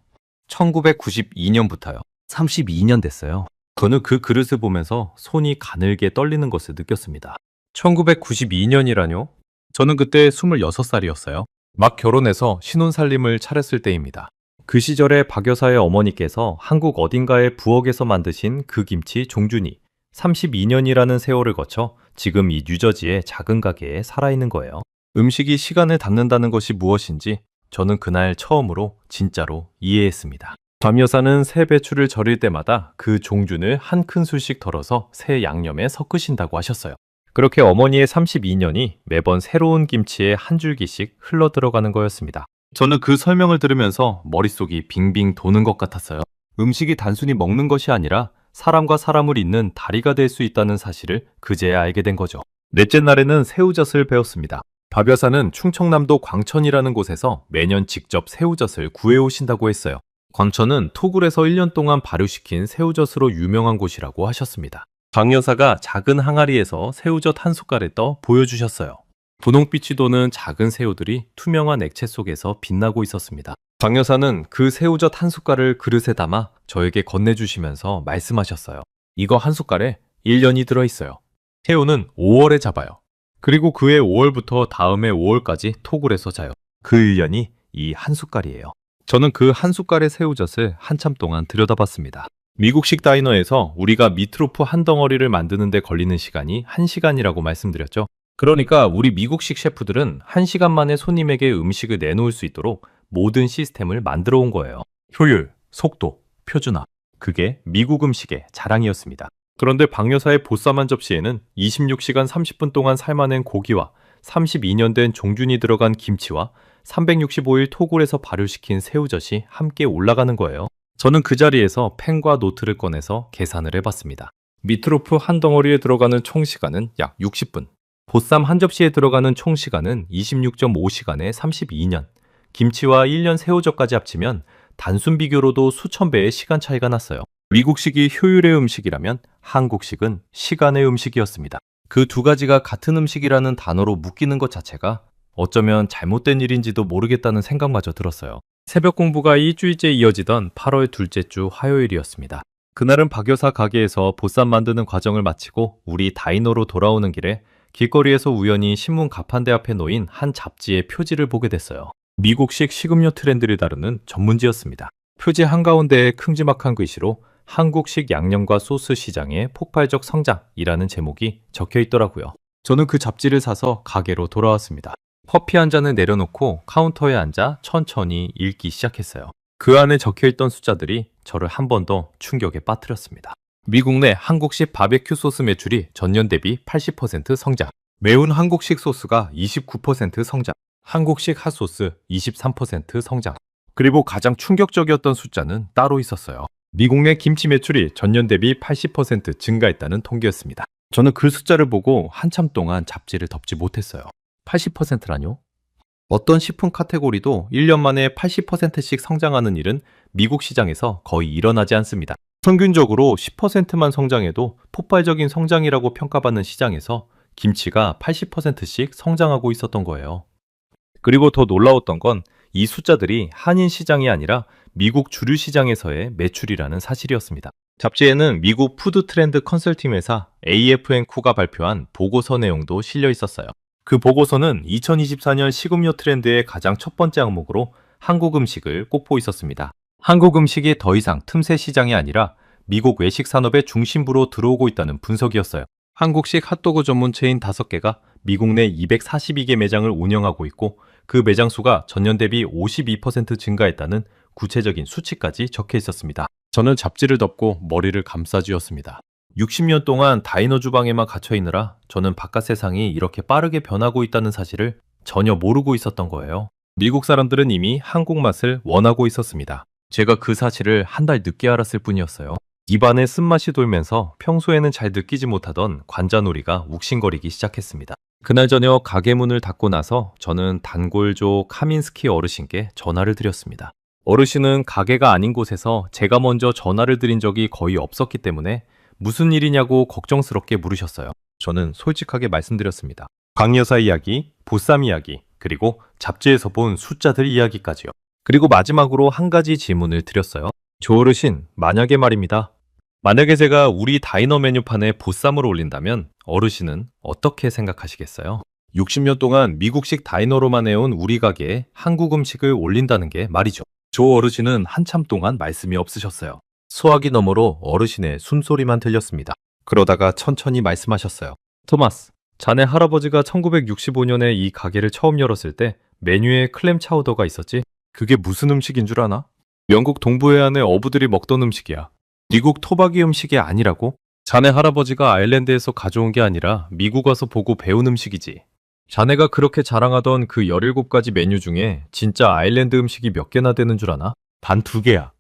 1992년부터요. 32년 됐어요. 저는 그 그릇을 보면서 손이 가늘게 떨리는 것을 느꼈습니다. 1992년이라뇨? 저는 그때 26살이었어요. 막 결혼해서 신혼살림을 차렸을 때입니다. 그 시절에 박 여사의 어머니께서 한국 어딘가의 부엌에서 만드신 그 김치 종준이 32년이라는 세월을 거쳐 지금 이 뉴저지의 작은 가게에 살아있는 거예요. 음식이 시간을 닫는다는 것이 무엇인지 저는 그날 처음으로 진짜로 이해했습니다. 박 여사는 새 배추를 절일 때마다 그 종준을 한 큰술씩 덜어서 새 양념에 섞으신다고 하셨어요. 그렇게 어머니의 32년이 매번 새로운 김치에 한 줄기씩 흘러 들어가는 거였습니다. 저는 그 설명을 들으면서 머릿속이 빙빙 도는 것 같았어요. 음식이 단순히 먹는 것이 아니라 사람과 사람을 잇는 다리가 될 수 있다는 사실을 그제야 알게 된 거죠. 넷째 날에는 새우젓을 배웠습니다. 박 여사는 충청남도 광천이라는 곳에서 매년 직접 새우젓을 구해오신다고 했어요. 광천은 토굴에서 1년 동안 발효시킨 새우젓으로 유명한 곳이라고 하셨습니다. 박 여사가 작은 항아리에서 새우젓 한 숟갈을 떠 보여주셨어요. 분홍빛이 도는 작은 새우들이 투명한 액체 속에서 빛나고 있었습니다. 박 여사는 그 새우젓 한 숟갈을 그릇에 담아 저에게 건네주시면서 말씀하셨어요. 이거 한 숟갈에 1년이 들어있어요. 새우는 5월에 잡아요. 그리고 그해 5월부터 다음해 5월까지 토굴에서 자요. 그 1년이 이 한 숟갈이에요. 저는 그 한 숟갈의 새우젓을 한참 동안 들여다봤습니다. 미국식 다이너에서 우리가 미트로프 한 덩어리를 만드는 데 걸리는 시간이 1시간이라고 말씀드렸죠. 그러니까 우리 미국식 셰프들은 1시간 만에 손님에게 음식을 내놓을 수 있도록 모든 시스템을 만들어 온 거예요. 효율, 속도, 표준화. 그게 미국 음식의 자랑이었습니다. 그런데 박 여사의 보쌈 한 접시에는 26시간 30분 동안 삶아낸 고기와 32년 된 종준이 들어간 김치와 365일 토굴에서 발효시킨 새우젓이 함께 올라가는 거예요. 저는 그 자리에서 펜과 노트를 꺼내서 계산을 해봤습니다. 미트로프 한 덩어리에 들어가는 총 시간은 약 60분. 보쌈 한 접시에 들어가는 총 시간은 26.5시간에 32년. 김치와 1년 새우젓까지 합치면 단순 비교로도 수천 배의 시간 차이가 났어요. 미국식이 효율의 음식이라면 한국식은 시간의 음식이었습니다. 그 두 가지가 같은 음식이라는 단어로 묶이는 것 자체가 어쩌면 잘못된 일인지도 모르겠다는 생각마저 들었어요. 새벽 공부가 일주일째 이어지던 8월 둘째 주 화요일이었습니다. 그날은 박 여사 가게에서 보쌈 만드는 과정을 마치고 우리 다이너로 돌아오는 길에 길거리에서 우연히 신문 가판대 앞에 놓인 한 잡지의 표지를 보게 됐어요. 미국식 식음료 트렌드를 다루는 전문지였습니다. 표지 한가운데에 큼지막한 글씨로 한국식 양념과 소스 시장의 폭발적 성장이라는 제목이 적혀 있더라고요. 저는 그 잡지를 사서 가게로 돌아왔습니다. 커피 한 잔을 내려놓고 카운터에 앉아 천천히 읽기 시작했어요. 그 안에 적혀있던 숫자들이 저를 한 번 더 충격에 빠뜨렸습니다. 미국 내 한국식 바베큐 소스 매출이 전년 대비 80% 성장, 매운 한국식 소스가 29% 성장, 한국식 핫소스 23% 성장, 그리고 가장 충격적이었던 숫자는 따로 있었어요. 미국 내 김치 매출이 전년 대비 80% 증가했다는 통계였습니다. 저는 그 숫자를 보고 한참 동안 잡지를 덮지 못했어요. 80%라뇨? 어떤 식품 카테고리도 1년 만에 80%씩 성장하는 일은 미국 시장에서 거의 일어나지 않습니다. 평균적으로 10%만 성장해도 폭발적인 성장이라고 평가받는 시장에서 김치가 80%씩 성장하고 있었던 거예요. 그리고 더 놀라웠던 건 이 숫자들이 한인 시장이 아니라 미국 주류 시장에서의 매출이라는 사실이었습니다. 잡지에는 미국 푸드 트렌드 컨설팅 회사 AFN&Co가 발표한 보고서 내용도 실려 있었어요. 그 보고서는 2024년 식음료 트렌드의 가장 첫 번째 항목으로 한국 음식을 꼽고 있었습니다. 한국 음식이 더 이상 틈새 시장이 아니라 미국 외식 산업의 중심부로 들어오고 있다는 분석이었어요. 한국식 핫도그 전문 체인 5개가 미국 내 242개 매장을 운영하고 있고 그 매장 수가 전년 대비 52% 증가했다는 구체적인 수치까지 적혀 있었습니다. 저는 잡지를 덮고 머리를 감싸쥐었습니다. 60년 동안 다이너 주방에만 갇혀 있느라 저는 바깥 세상이 이렇게 빠르게 변하고 있다는 사실을 전혀 모르고 있었던 거예요. 미국 사람들은 이미 한국 맛을 원하고 있었습니다. 제가 그 사실을 한 달 늦게 알았을 뿐이었어요. 입안에 쓴맛이 돌면서 평소에는 잘 느끼지 못하던 관자놀이가 욱신거리기 시작했습니다. 그날 저녁 가게 문을 닫고 나서 저는 단골조 카민스키 어르신께 전화를 드렸습니다. 어르신은 가게가 아닌 곳에서 제가 먼저 전화를 드린 적이 거의 없었기 때문에 무슨 일이냐고 걱정스럽게 물으셨어요. 저는 솔직하게 말씀드렸습니다. 강 여사 이야기, 보쌈 이야기, 그리고 잡지에서 본 숫자들 이야기까지요. 그리고 마지막으로 한 가지 질문을 드렸어요. 조 어르신, 만약에 말입니다. 만약에 제가 우리 다이너 메뉴판에 보쌈을 올린다면 어르신은 어떻게 생각하시겠어요? 60년 동안 미국식 다이너로만 해온 우리 가게에 한국 음식을 올린다는 게 말이죠. 조 어르신은 한참 동안 말씀이 없으셨어요. 소화기 너머로 어르신의 숨소리만 들렸습니다. 그러다가 천천히 말씀하셨어요. 토마스, 자네 할아버지가 1965년에 이 가게를 처음 열었을 때 메뉴에 클램 차우더가 있었지? 그게 무슨 음식인 줄 아나? 영국 동부해안의 어부들이 먹던 음식이야. 미국 토박이 음식이 아니라고? 자네 할아버지가 아일랜드에서 가져온 게 아니라 미국 와서 보고 배운 음식이지. 자네가 그렇게 자랑하던 그 17가지 메뉴 중에 진짜 아일랜드 음식이 몇 개나 되는 줄 아나? 단 2개야.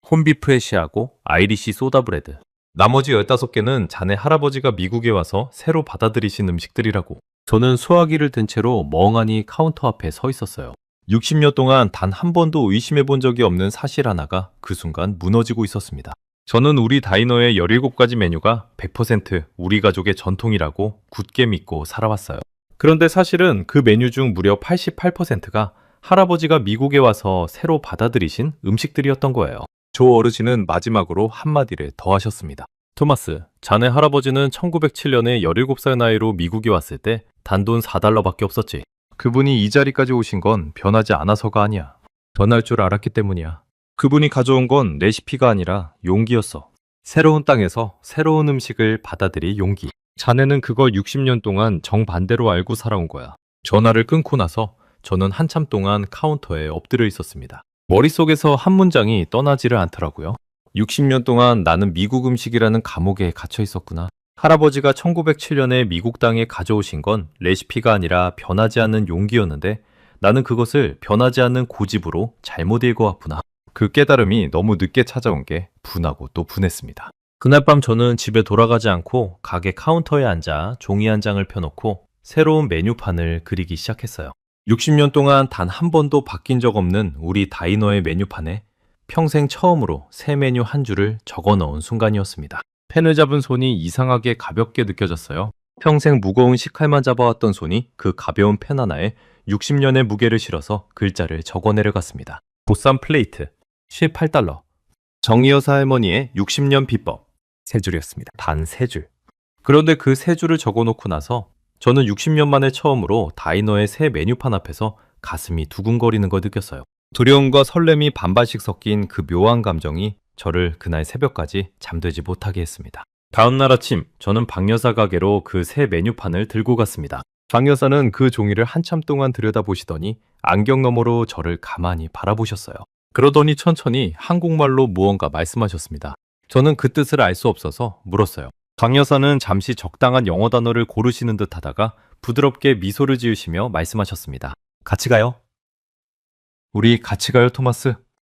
홈비프 해시하고 아이리시 소다브레드. 나머지 15개는 자네 할아버지가 미국에 와서 새로 받아들이신 음식들이라고. 저는 소화기를 든 채로 멍하니 카운터 앞에 서 있었어요. 60년 동안 단 한 번도 의심해 본 적이 없는 사실 하나가 그 순간 무너지고 있었습니다. 저는 우리 다이너의 17가지 메뉴가 100% 우리 가족의 전통이라고 굳게 믿고 살아왔어요. 그런데 사실은 그 메뉴 중 무려 88%가 할아버지가 미국에 와서 새로 받아들이신 음식들이었던 거예요. 조 어르신은 마지막으로 한마디를 더 하셨습니다. 토마스, 자네 할아버지는 1907년에 17살 나이로 미국에 왔을 때 단돈 4달러밖에 없었지. 그분이 이 자리까지 오신 건 변하지 않아서가 아니야. 변할 줄 알았기 때문이야. 그분이 가져온 건 레시피가 아니라 용기였어. 새로운 땅에서 새로운 음식을 받아들일 용기. 자네는 그걸 60년 동안 정반대로 알고 살아온 거야. 전화를 끊고 나서 저는 한참 동안 카운터에 엎드려 있었습니다. 머릿속에서 한 문장이 떠나지를 않더라고요. 60년 동안 나는 미국 음식이라는 감옥에 갇혀 있었구나. 할아버지가 1907년에 미국 땅에 가져오신 건 레시피가 아니라 변하지 않는 용기였는데 나는 그것을 변하지 않는 고집으로 잘못 읽어왔구나. 그 깨달음이 너무 늦게 찾아온 게 분하고 또 분했습니다. 그날 밤 저는 집에 돌아가지 않고 가게 카운터에 앉아 종이 한 장을 펴놓고 새로운 메뉴판을 그리기 시작했어요. 60년 동안 단 한 번도 바뀐 적 없는 우리 다이너의 메뉴판에 평생 처음으로 새 메뉴 한 줄을 적어 넣은 순간이었습니다. 펜을 잡은 손이 이상하게 가볍게 느껴졌어요. 평생 무거운 식칼만 잡아왔던 손이 그 가벼운 펜 하나에 60년의 무게를 실어서 글자를 적어 내려갔습니다. 보쌈 플레이트 18달러. 정여사 할머니의 60년 비법. 3줄이었습니다. 단 3줄. 그런데 그 3줄을 적어놓고 나서 저는 60년 만에 처음으로 다이너의 새 메뉴판 앞에서 가슴이 두근거리는 걸 느꼈어요. 두려움과 설렘이 반반씩 섞인 그 묘한 감정이 저를 그날 새벽까지 잠들지 못하게 했습니다. 다음 날 아침 저는 박 여사 가게로 그 새 메뉴판을 들고 갔습니다. 박 여사는 그 종이를 한참 동안 들여다보시더니 안경 너머로 저를 가만히 바라보셨어요. 그러더니 천천히 한국말로 무언가 말씀하셨습니다. 저는 그 뜻을 알 수 없어서 물었어요. 박 여사는 잠시 적당한 영어 단어를 고르시는 듯 하다가 부드럽게 미소를 지으시며 말씀하셨습니다. 같이 가요. 우리 같이 가요, 토마스.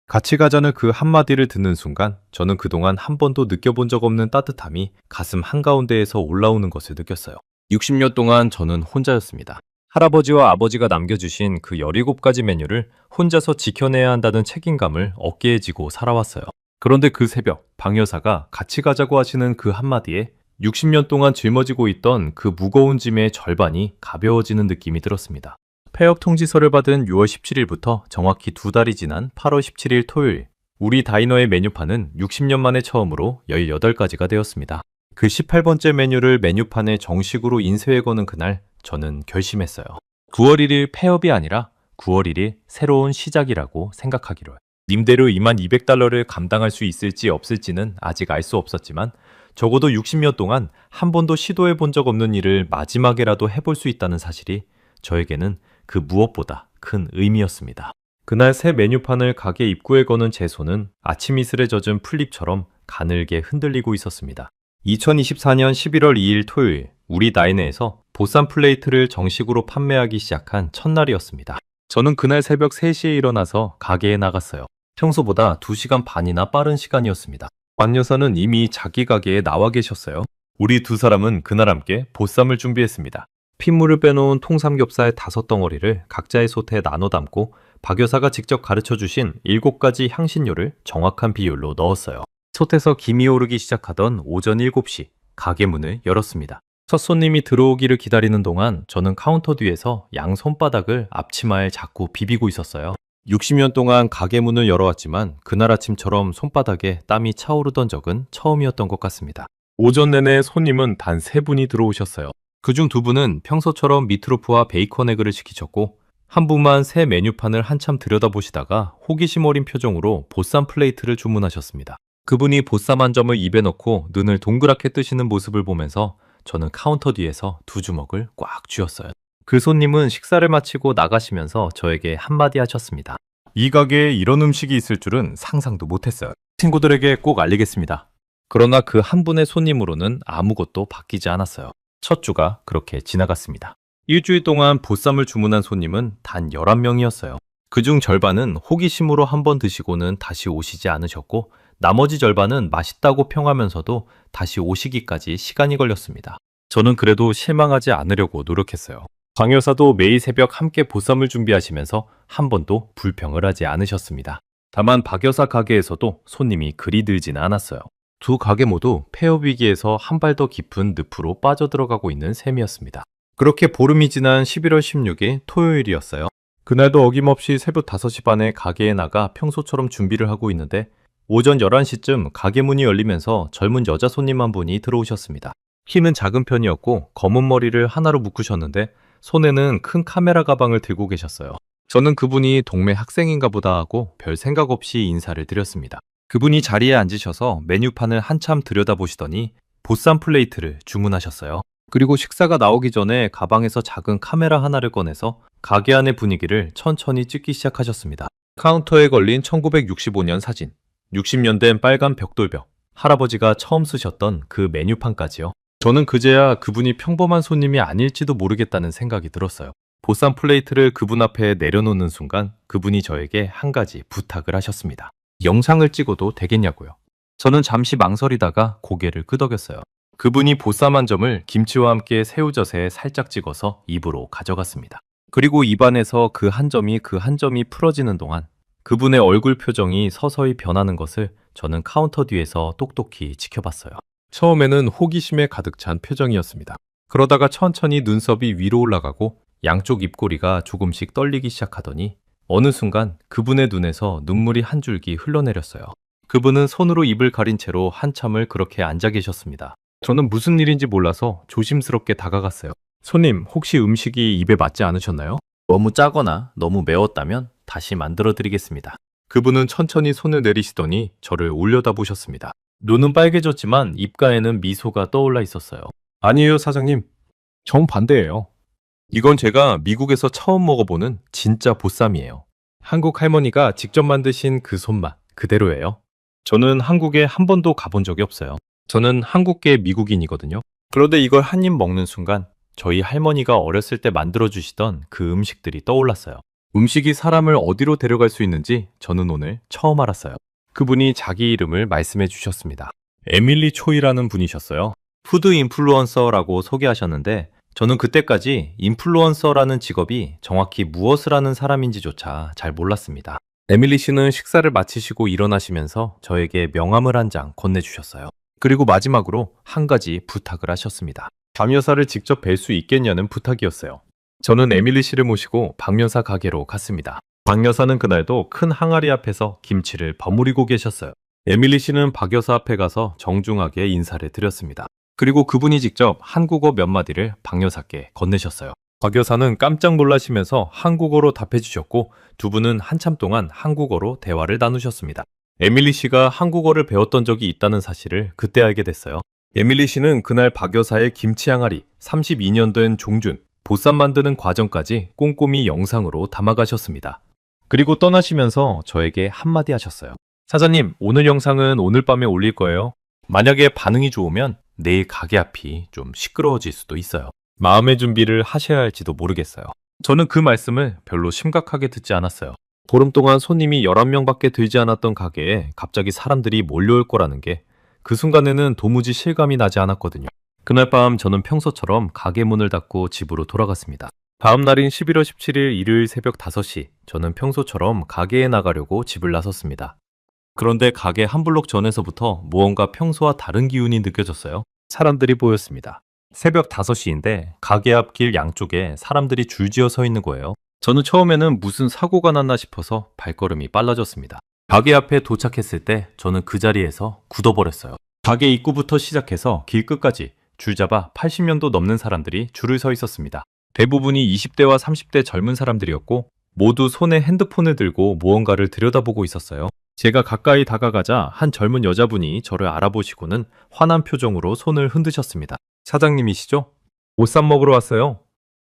같이 가자는 그 한마디를 듣는 순간 저는 그동안 한 번도 느껴본 적 없는 따뜻함이 가슴 한가운데에서 올라오는 것을 느꼈어요. 60년 동안 저는 혼자였습니다. 할아버지와 아버지가 남겨주신 그 17가지 메뉴를 혼자서 지켜내야 한다는 책임감을 어깨에 지고 살아왔어요. 그런데 그 새벽 박 여사가 같이 가자고 하시는 그 한마디에 60년 동안 짊어지고 있던 그 무거운 짐의 절반이 가벼워지는 느낌이 들었습니다. 폐업 통지서를 받은 6월 17일부터 정확히 2달이 지난 8월 17일 토요일, 우리 다이너의 메뉴판은 60년 만에 처음으로 18가지가 되었습니다. 그 18번째 메뉴를 메뉴판에 정식으로 인쇄해 거는 그날 저는 결심했어요. 9월 1일 폐업이 아니라 9월 1일 새로운 시작이라고 생각하기로. 님대로 2200달러를 감당할 수 있을지 없을지는 아직 알 수 없었지만 적어도 60년 동안 한 번도 시도해 본 적 없는 일을 마지막에라도 해볼 수 있다는 사실이 저에게는 그 무엇보다 큰 의미였습니다. 그날 새 메뉴판을 가게 입구에 거는 제 손은 아침 이슬에 젖은 풀잎처럼 가늘게 흔들리고 있었습니다. 2024년 11월 2일 토요일, 우리 다이너에서 보쌈 플레이트를 정식으로 판매하기 시작한 첫날이었습니다. 저는 그날 새벽 3시에 일어나서 가게에 나갔어요. 평소보다 2시간 반이나 빠른 시간이었습니다. 박 여사는 이미 자기 가게에 나와 계셨어요. 우리 두 사람은 그날 함께 보쌈을 준비했습니다. 핏물을 빼놓은 통삼겹살 5덩어리를 각자의 솥에 나눠 담고 박 여사가 직접 가르쳐주신 7가지 향신료를 정확한 비율로 넣었어요. 솥에서 김이 오르기 시작하던 오전 7시, 가게 문을 열었습니다. 첫 손님이 들어오기를 기다리는 동안 저는 카운터 뒤에서 양 손바닥을 앞치마에 자꾸 비비고 있었어요. 60년 동안 가게 문을 열어왔지만 그날 아침처럼 손바닥에 땀이 차오르던 적은 처음이었던 것 같습니다. 오전 내내 손님은 단 3분이 들어오셨어요. 그중 두 분은 평소처럼 미트로프와 베이컨 에그를 시키셨고, 한 분만 새 메뉴판을 한참 들여다보시다가 호기심 어린 표정으로 보쌈 플레이트를 주문하셨습니다. 그분이 보쌈 한 점을 입에 넣고 눈을 동그랗게 뜨시는 모습을 보면서 저는 카운터 뒤에서 두 주먹을 꽉 쥐었어요. 그 손님은 식사를 마치고 나가시면서 저에게 한마디 하셨습니다. 이 가게에 이런 음식이 있을 줄은 상상도 못했어요. 친구들에게 꼭 알리겠습니다. 그러나 그 한 분의 손님으로는 아무것도 바뀌지 않았어요. 첫 주가 그렇게 지나갔습니다. 일주일 동안 보쌈을 주문한 손님은 단 11명이었어요. 그중 절반은 호기심으로 한 번 드시고는 다시 오시지 않으셨고, 나머지 절반은 맛있다고 평하면서도 다시 오시기까지 시간이 걸렸습니다. 저는 그래도 실망하지 않으려고 노력했어요. 강 여사도 매일 새벽 함께 보쌈을 준비하시면서 한 번도 불평을 하지 않으셨습니다. 다만 박 여사 가게에서도 손님이 그리 늘지는 않았어요. 두 가게 모두 폐업 위기에서 한 발 더 깊은 늪으로 빠져들어가고 있는 셈이었습니다. 그렇게 보름이 지난 11월 16일 토요일이었어요. 그날도 어김없이 새벽 5시 반에 가게에 나가 평소처럼 준비를 하고 있는데, 오전 11시쯤 가게 문이 열리면서 젊은 여자 손님 한 분이 들어오셨습니다. 키는 작은 편이었고 검은 머리를 하나로 묶으셨는데 손에는 큰 카메라 가방을 들고 계셨어요. 저는 그분이 동네 학생인가 보다 하고 별 생각 없이 인사를 드렸습니다. 그분이 자리에 앉으셔서 메뉴판을 한참 들여다보시더니 보쌈 플레이트를 주문하셨어요. 그리고 식사가 나오기 전에 가방에서 작은 카메라 하나를 꺼내서 가게 안의 분위기를 천천히 찍기 시작하셨습니다. 카운터에 걸린 1965년 사진, 60년 된 빨간 벽돌벽, 할아버지가 처음 쓰셨던 그 메뉴판까지요. 저는 그제야 그분이 평범한 손님이 아닐지도 모르겠다는 생각이 들었어요. 보쌈 플레이트를 그분 앞에 내려놓는 순간 그분이 저에게 한 가지 부탁을 하셨습니다. 영상을 찍어도 되겠냐고요. 저는 잠시 망설이다가 고개를 끄덕였어요. 그분이 보쌈 한 점을 김치와 함께 새우젓에 살짝 찍어서 입으로 가져갔습니다. 그리고 입안에서 그 한 점이 풀어지는 동안 그분의 얼굴 표정이 서서히 변하는 것을 저는 카운터 뒤에서 똑똑히 지켜봤어요. 처음에는 호기심에 가득 찬 표정이었습니다. 그러다가 천천히 눈썹이 위로 올라가고 양쪽 입꼬리가 조금씩 떨리기 시작하더니 어느 순간 그분의 눈에서 눈물이 한 줄기 흘러내렸어요. 그분은 손으로 입을 가린 채로 한참을 그렇게 앉아 계셨습니다. 저는 무슨 일인지 몰라서 조심스럽게 다가갔어요. 손님, 혹시 음식이 입에 맞지 않으셨나요? 너무 짜거나 너무 매웠다면 다시 만들어 드리겠습니다. 그분은 천천히 손을 내리시더니 저를 올려다보셨습니다. 눈은 빨개졌지만 입가에는 미소가 떠올라 있었어요. 아니에요, 사장님. 정반대예요. 이건 제가 미국에서 처음 먹어보는 진짜 보쌈이에요. 한국 할머니가 직접 만드신 그 손맛 그대로예요. 저는 한국에 한 번도 가본 적이 없어요. 저는 한국계 미국인이거든요. 그런데 이걸 한 입 먹는 순간 저희 할머니가 어렸을 때 만들어주시던 그 음식들이 떠올랐어요. 음식이 사람을 어디로 데려갈 수 있는지 저는 오늘 처음 알았어요. 그분이 자기 이름을 말씀해 주셨습니다. 에밀리 초이라는 분이셨어요. 푸드 인플루언서라고 소개하셨는데 저는 그때까지 인플루언서라는 직업이 정확히 무엇을 하는 사람인지조차 잘 몰랐습니다. 에밀리 씨는 식사를 마치시고 일어나시면서 저에게 명함을 한 장 건네주셨어요. 그리고 마지막으로 한 가지 부탁을 하셨습니다. 박 여사를 직접 뵐 수 있겠냐는 부탁이었어요. 저는 에밀리 씨를 모시고 박 여사 가게로 갔습니다. 박 여사는 그날도 큰 항아리 앞에서 김치를 버무리고 계셨어요. 에밀리 씨는 박 여사 앞에 가서 정중하게 인사를 드렸습니다. 그리고 그분이 직접 한국어 몇 마디를 박 여사께 건네셨어요. 박 여사는 깜짝 놀라시면서 한국어로 답해 주셨고 두 분은 한참 동안 한국어로 대화를 나누셨습니다. 에밀리 씨가 한국어를 배웠던 적이 있다는 사실을 그때 알게 됐어요. 에밀리 씨는 그날 박 여사의 김치 항아리, 32년 된 종준, 보쌈 만드는 과정까지 꼼꼼히 영상으로 담아가셨습니다. 그리고 떠나시면서 저에게 한마디 하셨어요. 사장님, 오늘 영상은 오늘 밤에 올릴 거예요. 만약에 반응이 좋으면 내일 가게 앞이 좀 시끄러워질 수도 있어요. 마음의 준비를 하셔야 할지도 모르겠어요. 저는 그 말씀을 별로 심각하게 듣지 않았어요. 보름 동안 손님이 11명밖에 들지 않았던 가게에 갑자기 사람들이 몰려올 거라는 게 그 순간에는 도무지 실감이 나지 않았거든요. 그날 밤 저는 평소처럼 가게 문을 닫고 집으로 돌아갔습니다. 다음 날인 11월 17일 일요일 새벽 5시, 저는 평소처럼 가게에 나가려고 집을 나섰습니다. 그런데 가게 한 블록 전에서부터 무언가 평소와 다른 기운이 느껴졌어요. 사람들이 보였습니다. 새벽 5시인데 가게 앞 길 양쪽에 사람들이 줄지어 서 있는 거예요. 저는 처음에는 무슨 사고가 났나 싶어서 발걸음이 빨라졌습니다. 가게 앞에 도착했을 때 저는 그 자리에서 굳어버렸어요. 가게 입구부터 시작해서 길 끝까지 줄 잡아 80년도 넘는 사람들이 줄을 서 있었습니다. 대부분이 20대와 30대 젊은 사람들이었고 모두 손에 핸드폰을 들고 무언가를 들여다보고 있었어요. 제가 가까이 다가가자 한 젊은 여자분이 저를 알아보시고는 화난 표정으로 손을 흔드셨습니다. 사장님이시죠? 보쌈 먹으러 왔어요.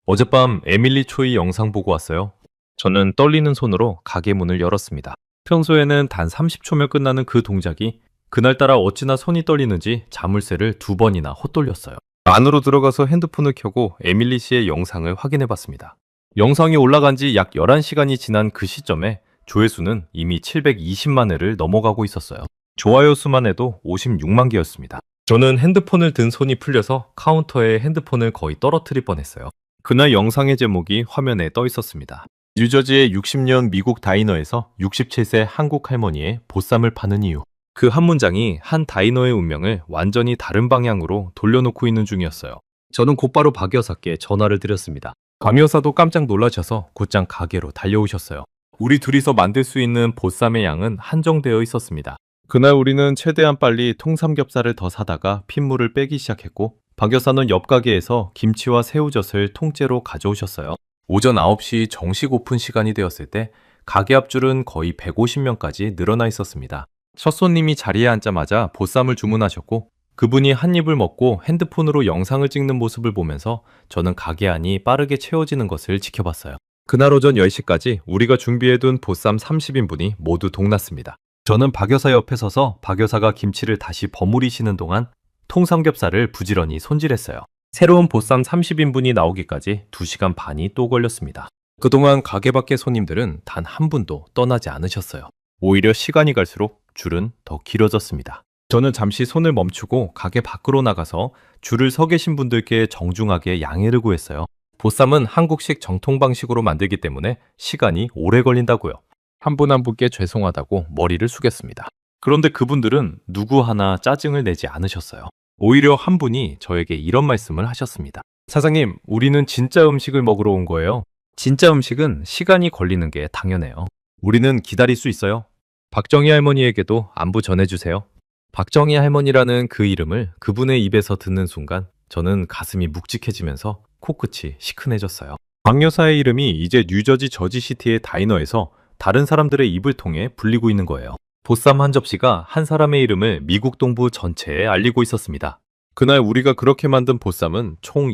어젯밤 에밀리 초이 영상 보고 왔어요. 저는 떨리는 손으로 가게 문을 열었습니다. 평소에는 단 30초면 끝나는 그 동작이 그날따라 어찌나 손이 떨리는지 자물쇠를 2번이나 헛돌렸어요. 안으로 들어가서 핸드폰을 켜고 에밀리 씨의 영상을 확인해 봤습니다. 영상이 올라간 지 약 11시간이 지난 그 시점에 조회수는 이미 720만 회를 넘어가고 있었어요. 좋아요 수만 해도 56만 개였습니다. 저는 핸드폰을 든 손이 풀려서 카운터에 핸드폰을 거의 떨어뜨릴 뻔했어요. 그날 영상의 제목이 화면에 떠 있었습니다. 뉴저지의 60년 미국 다이너에서 67세 한국 할머니의 보쌈을 파는 이유. 그 한 문장이 한 다이너의 운명을 완전히 다른 방향으로 돌려놓고 있는 중이었어요. 저는 곧바로 박 여사께 전화를 드렸습니다. 박 여사도 깜짝 놀라셔서 곧장 가게로 달려오셨어요. 우리 둘이서 만들 수 있는 보쌈의 양은 한정되어 있었습니다. 그날 우리는 최대한 빨리 통삼겹살을 더 사다가 핏물을 빼기 시작했고 박 여사는 옆 가게에서 김치와 새우젓을 통째로 가져오셨어요. 오전 9시 정식 오픈 시간이 되었을 때 가게 앞줄은 거의 150명까지 늘어나 있었습니다. 첫 손님이 자리에 앉자마자 보쌈을 주문하셨고 그분이 한 입을 먹고 핸드폰으로 영상을 찍는 모습을 보면서 저는 가게 안이 빠르게 채워지는 것을 지켜봤어요. 그날 오전 10시까지 우리가 준비해둔 보쌈 30인분이 모두 동났습니다. 저는 박 여사 옆에 서서 박 여사가 김치를 다시 버무리시는 동안 통삼겹살을 부지런히 손질했어요. 새로운 보쌈 30인분이 나오기까지 2시간 반이 또 걸렸습니다. 그동안 가게 밖의 손님들은 단 한 분도 떠나지 않으셨어요. 오히려 시간이 갈수록 줄은 더 길어졌습니다. 저는 잠시 손을 멈추고 가게 밖으로 나가서 줄을 서 계신 분들께 정중하게 양해를 구했어요. 보쌈은 한국식 정통 방식으로 만들기 때문에 시간이 오래 걸린다고요. 한 분 한 분께 죄송하다고 머리를 숙였습니다. 그런데 그분들은 누구 하나 짜증을 내지 않으셨어요. 오히려 한 분이 저에게 이런 말씀을 하셨습니다. 사장님, 우리는 진짜 음식을 먹으러 온 거예요. 진짜 음식은 시간이 걸리는 게 당연해요. 우리는 기다릴 수 있어요. 박정희 할머니에게도 안부 전해주세요. 박정희 할머니라는 그 이름을 그분의 입에서 듣는 순간 저는 가슴이 묵직해지면서 코끝이 시큰해졌어요. 박 여사의 이름이 이제 뉴저지 저지시티의 다이너에서 다른 사람들의 입을 통해 불리고 있는 거예요. 보쌈 한 접시가 한 사람의 이름을 미국 동부 전체에 알리고 있었습니다. 그날 우리가 그렇게 만든 보쌈은 총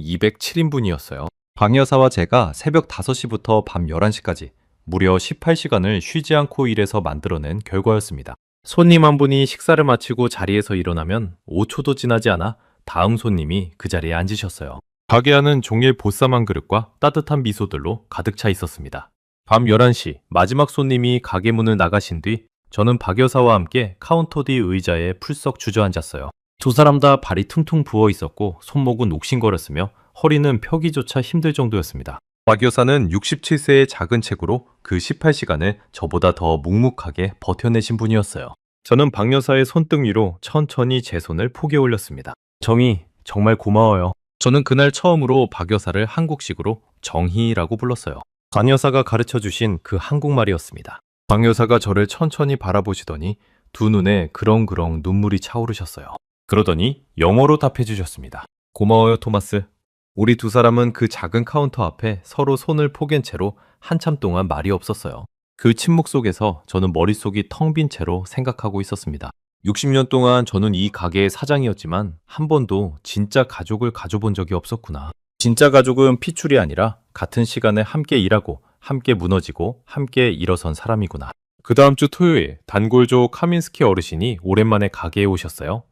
207인분이었어요. 박 여사와 제가 새벽 5시부터 밤 11시까지 무려 18시간을 쉬지 않고 일해서 만들어낸 결과였습니다. 손님 한 분이 식사를 마치고 자리에서 일어나면 5초도 지나지 않아 다음 손님이 그 자리에 앉으셨어요. 가게 안은 종일 보쌈 한 그릇과 따뜻한 미소들로 가득 차 있었습니다. 밤 11시 마지막 손님이 가게 문을 나가신 뒤 저는 박 여사와 함께 카운터 뒤 의자에 풀썩 주저앉았어요. 두 사람 다 발이 퉁퉁 부어 있었고 손목은 옥신거렸으며 허리는 펴기조차 힘들 정도였습니다. 박 여사는 67세의 작은 체구로 그 18시간을 저보다 더 묵묵하게 버텨내신 분이었어요. 저는 박 여사의 손등 위로 천천히 제 손을 포개 올렸습니다. 정희, 정말 고마워요. 저는 그날 처음으로 박 여사를 한국식으로 정희라고 불렀어요. 박 여사가 가르쳐주신 그 한국말이었습니다. 박 여사가 저를 천천히 바라보시더니 두 눈에 그렁그렁 눈물이 차오르셨어요. 그러더니 영어로 답해 주셨습니다. 고마워요, 토마스. 우리 두 사람은 그 작은 카운터 앞에 서로 손을 포갠 채로 한참 동안 말이 없었어요. 그 침묵 속에서 저는 머릿속이 텅 빈 채로 생각하고 있었습니다. 60년 동안 저는 이 가게의 사장이었지만 한 번도 진짜 가족을 가져본 적이 없었구나. 진짜 가족은 핏줄이 아니라 같은 시간에 함께 일하고 함께 무너지고 함께 일어선 사람이구나. 그 다음 주 토요일 단골조 카민스키 어르신이 오랜만에 가게에 오셨어요.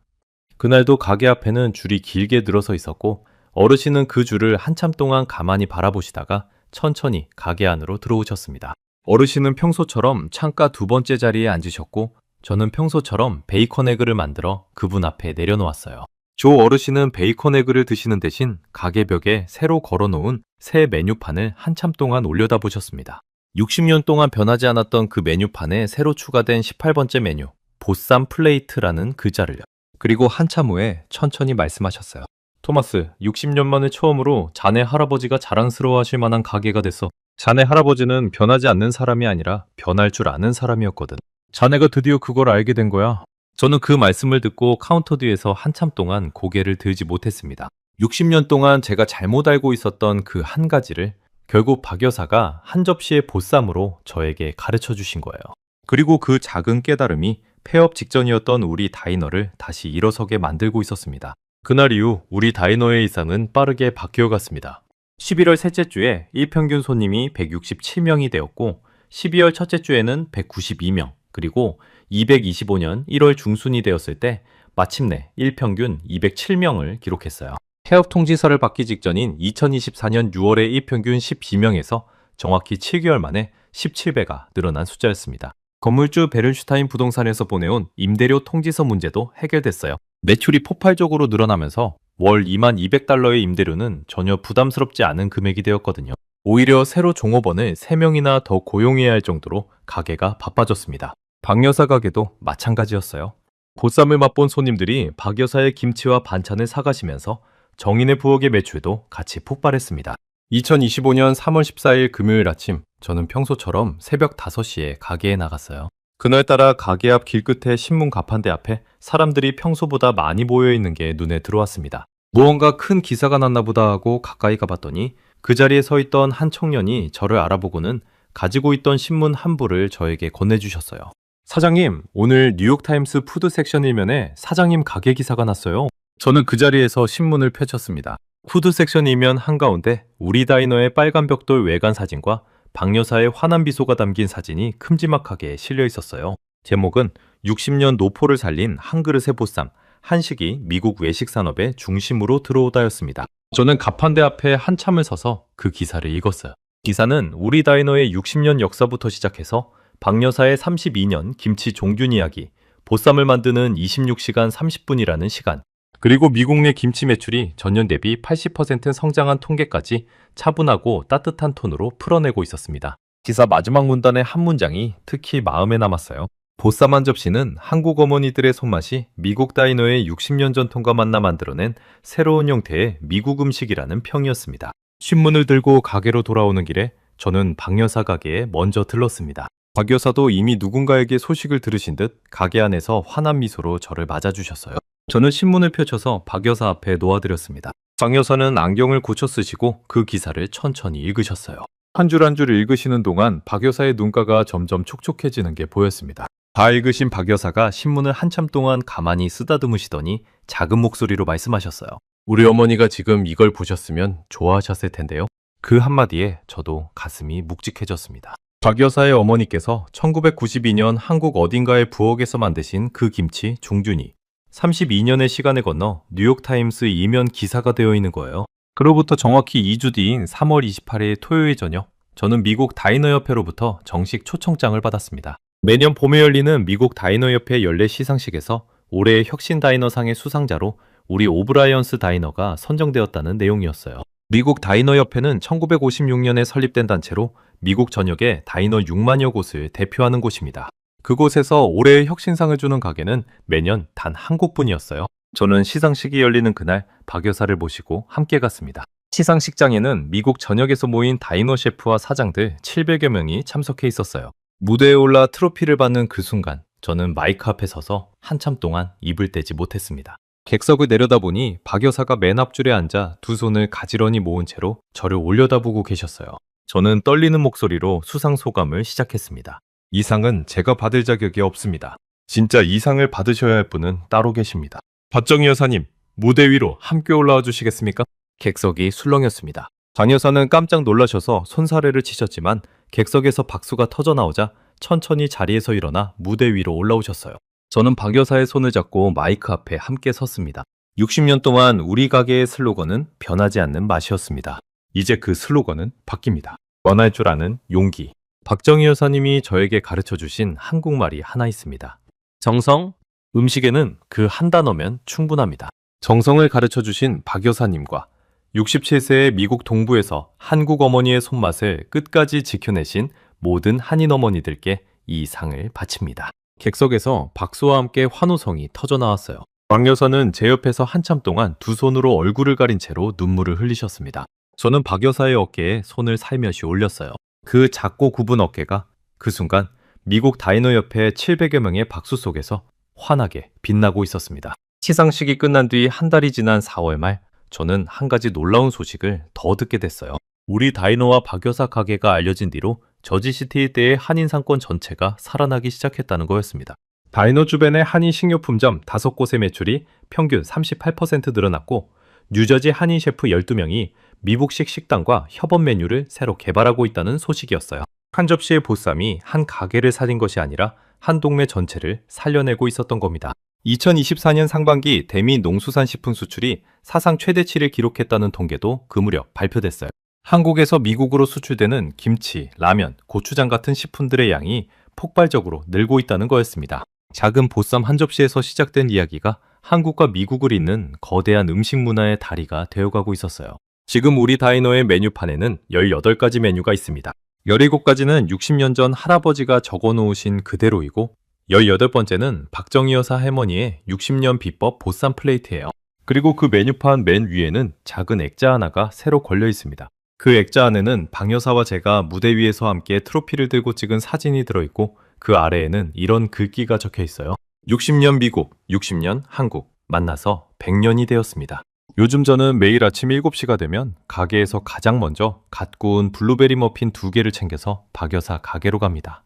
그날도 가게 앞에는 줄이 길게 늘어서 있었고 어르신은 그 줄을 한참 동안 가만히 바라보시다가 천천히 가게 안으로 들어오셨습니다. 어르신은 평소처럼 창가 2번째 자리에 앉으셨고 저는 평소처럼 베이컨 에그를 만들어 그분 앞에 내려놓았어요. 조 어르신은 베이컨 에그를 드시는 대신 가게 벽에 새로 걸어놓은 새 메뉴판을 한참 동안 올려다보셨습니다. 60년 동안 변하지 않았던 그 메뉴판에 새로 추가된 18번째 메뉴 보쌈 플레이트라는 글자를요. 그리고 한참 후에 천천히 말씀하셨어요. 토마스, 60년 만에 처음으로 자네 할아버지가 자랑스러워하실 만한 가게가 됐어. 자네 할아버지는 변하지 않는 사람이 아니라 변할 줄 아는 사람이었거든. 자네가 드디어 그걸 알게 된 거야. 저는 그 말씀을 듣고 카운터 뒤에서 한참 동안 고개를 들지 못했습니다. 60년 동안 제가 잘못 알고 있었던 그 한 가지를 결국 박 여사가 한 접시의 보쌈으로 저에게 가르쳐 주신 거예요. 그리고 그 작은 깨달음이 폐업 직전이었던 우리 다이너를 다시 일어서게 만들고 있었습니다. 그날 이후 우리 다이너의 일상은 빠르게 바뀌어갔습니다. 11월 셋째 주에 일평균 손님이 167명이 되었고 12월 첫째 주에는 192명, 그리고 225년 1월 중순이 되었을 때 마침내 일평균 207명을 기록했어요. 폐업 통지서를 받기 직전인 2024년 6월의 일평균 12명에서 정확히 7개월 만에 17배가 늘어난 숫자였습니다. 건물주 베른슈타인 부동산에서 보내온 임대료 통지서 문제도 해결됐어요. 매출이 폭발적으로 늘어나면서 월 2200달러의 임대료는 전혀 부담스럽지 않은 금액이 되었거든요. 오히려 새로 종업원을 3명이나 더 고용해야 할 정도로 가게가 바빠졌습니다. 박 여사 가게도 마찬가지였어요. 보쌈을 맛본 손님들이 박 여사의 김치와 반찬을 사가시면서 정인의 부엌의 매출도 같이 폭발했습니다. 2025년 3월 14일 금요일 아침, 저는 평소처럼 새벽 5시에 가게에 나갔어요. 그날따라 가게 앞 길끝의 신문 가판대 앞에 사람들이 평소보다 많이 모여있는 게 눈에 들어왔습니다. 무언가 큰 기사가 났나 보다 하고 가까이 가봤더니 그 자리에 서 있던 한 청년이 저를 알아보고는 가지고 있던 신문 한 부를 저에게 건네주셨어요. 사장님, 오늘 뉴욕타임스 푸드 섹션 일면에 사장님 가게 기사가 났어요. 저는 그 자리에서 신문을 펼쳤습니다. 푸드 섹션 일면 한가운데 우리 다이너의 빨간 벽돌 외관 사진과 박 여사의 환한 미소가 담긴 사진이 큼지막하게 실려 있었어요. 제목은 60년 노포를 살린 한 그릇의 보쌈, 한식이 미국 외식 산업의 중심으로 들어오다였습니다. 저는 가판대 앞에 한참을 서서 그 기사를 읽었어요. 기사는 우리 다이너의 60년 역사부터 시작해서 박 여사의 32년 김치 종균 이야기, 보쌈을 만드는 26시간 30분이라는 시간, 그리고 미국 내 김치 매출이 전년 대비 80% 성장한 통계까지 차분하고 따뜻한 톤으로 풀어내고 있었습니다. 기사 마지막 문단의 한 문장이 특히 마음에 남았어요. 보쌈 한 접시는 한국 어머니들의 손맛이 미국 다이너의 60년 전통과 만나 만들어낸 새로운 형태의 미국 음식이라는 평이었습니다. 신문을 들고 가게로 돌아오는 길에 저는 박 여사 가게에 먼저 들렀습니다. 박 여사도 이미 누군가에게 소식을 들으신 듯 가게 안에서 환한 미소로 저를 맞아주셨어요. 저는 신문을 펼쳐서 박 여사 앞에 놓아드렸습니다. 박 여사는 안경을 고쳐 쓰시고 그 기사를 천천히 읽으셨어요. 한 줄 한 줄 읽으시는 동안 박 여사의 눈가가 점점 촉촉해지는 게 보였습니다. 다 읽으신 박 여사가 신문을 한참 동안 가만히 쓰다듬으시더니 작은 목소리로 말씀하셨어요. 우리 어머니가 지금 이걸 보셨으면 좋아하셨을 텐데요. 그 한마디에 저도 가슴이 묵직해졌습니다. 박 여사의 어머니께서 1992년 한국 어딘가의 부엌에서 만드신 그 김치 종균이 32년의 시간을 건너 뉴욕타임스 이면 기사가 되어 있는 거예요. 그로부터 정확히 2주 뒤인 3월 28일 토요일 저녁, 저는 미국 다이너협회로부터 정식 초청장을 받았습니다. 매년 봄에 열리는 미국 다이너협회 연례 시상식에서 올해의 혁신 다이너상의 수상자로 우리 오브라이언스 다이너가 선정되었다는 내용이었어요. 미국 다이너협회는 1956년에 설립된 단체로 미국 전역의 다이너 6만여 곳을 대표하는 곳입니다. 그곳에서 올해의 혁신상을 주는 가게는 매년 단 한 곳뿐이었어요. 저는 시상식이 열리는 그날 박 여사를 모시고 함께 갔습니다. 시상식장에는 미국 전역에서 모인 다이너 셰프와 사장들 700여 명이 참석해 있었어요. 무대에 올라 트로피를 받는 그 순간 저는 마이크 앞에 서서 한참 동안 입을 떼지 못했습니다. 객석을 내려다보니 박 여사가 맨 앞줄에 앉아 두 손을 가지런히 모은 채로 저를 올려다보고 계셨어요. 저는 떨리는 목소리로 수상 소감을 시작했습니다. 이 상은 제가 받을 자격이 없습니다. 진짜 이 상을 받으셔야 할 분은 따로 계십니다. 박정희 여사님, 무대 위로 함께 올라와 주시겠습니까? 객석이 술렁였습니다. 장 여사는 깜짝 놀라셔서 손사래를 치셨지만 객석에서 박수가 터져나오자 천천히 자리에서 일어나 무대 위로 올라오셨어요. 저는 박 여사의 손을 잡고 마이크 앞에 함께 섰습니다. 60년 동안 우리 가게의 슬로건은 변하지 않는 맛이었습니다. 이제 그 슬로건은 바뀝니다. 원할 줄 아는 용기. 박정희 여사님이 저에게 가르쳐주신 한국말이 하나 있습니다. 정성? 음식에는 그 한 단어면 충분합니다. 정성을 가르쳐주신 박 여사님과 67세의 미국 동부에서 한국 어머니의 손맛을 끝까지 지켜내신 모든 한인 어머니들께 이 상을 바칩니다. 객석에서 박수와 함께 환호성이 터져나왔어요. 박 여사는 제 옆에서 한참 동안 두 손으로 얼굴을 가린 채로 눈물을 흘리셨습니다. 저는 박 여사의 어깨에 손을 살며시 올렸어요. 그 작고 굽은 어깨가 그 순간 미국 다이너협회 700여 명의 박수 속에서 환하게 빛나고 있었습니다. 시상식이 끝난 뒤 한 달이 지난 4월 말, 저는 한 가지 놀라운 소식을 더 듣게 됐어요. 우리 다이노와 박 여사 가게가 알려진 뒤로 저지시티 일대의 한인 상권 전체가 살아나기 시작했다는 거였습니다. 다이노 주변의 한인 식료품점 5곳의 매출이 평균 38% 늘어났고, 뉴저지 한인 셰프 12명이 미국식 식당과 협업 메뉴를 새로 개발하고 있다는 소식이었어요. 한 접시의 보쌈이 한 가게를 살린 것이 아니라 한 동네 전체를 살려내고 있었던 겁니다. 2024년 상반기 대미 농수산식품 수출이 사상 최대치를 기록했다는 통계도 그 무렵 발표됐어요. 한국에서 미국으로 수출되는 김치, 라면, 고추장 같은 식품들의 양이 폭발적으로 늘고 있다는 거였습니다. 작은 보쌈 한 접시에서 시작된 이야기가 한국과 미국을 잇는 거대한 음식 문화의 다리가 되어가고 있었어요. 지금 우리 다이노의 메뉴판에는 18가지 메뉴가 있습니다. 17가지는 60년 전 할아버지가 적어놓으신 그대로이고, 18번째는 박정희 여사 할머니의 60년 비법 보쌈 플레이트예요. 그리고 그 메뉴판 맨 위에는 작은 액자 하나가 새로 걸려 있습니다. 그 액자 안에는 박 여사와 제가 무대 위에서 함께 트로피를 들고 찍은 사진이 들어있고, 그 아래에는 이런 글귀가 적혀 있어요. 60년 미국, 60년 한국, 만나서 100년이 되었습니다. 요즘 저는 매일 아침 7시가 되면 가게에서 가장 먼저 갓 구운 블루베리 머핀 2개를 챙겨서 박 여사 가게로 갑니다.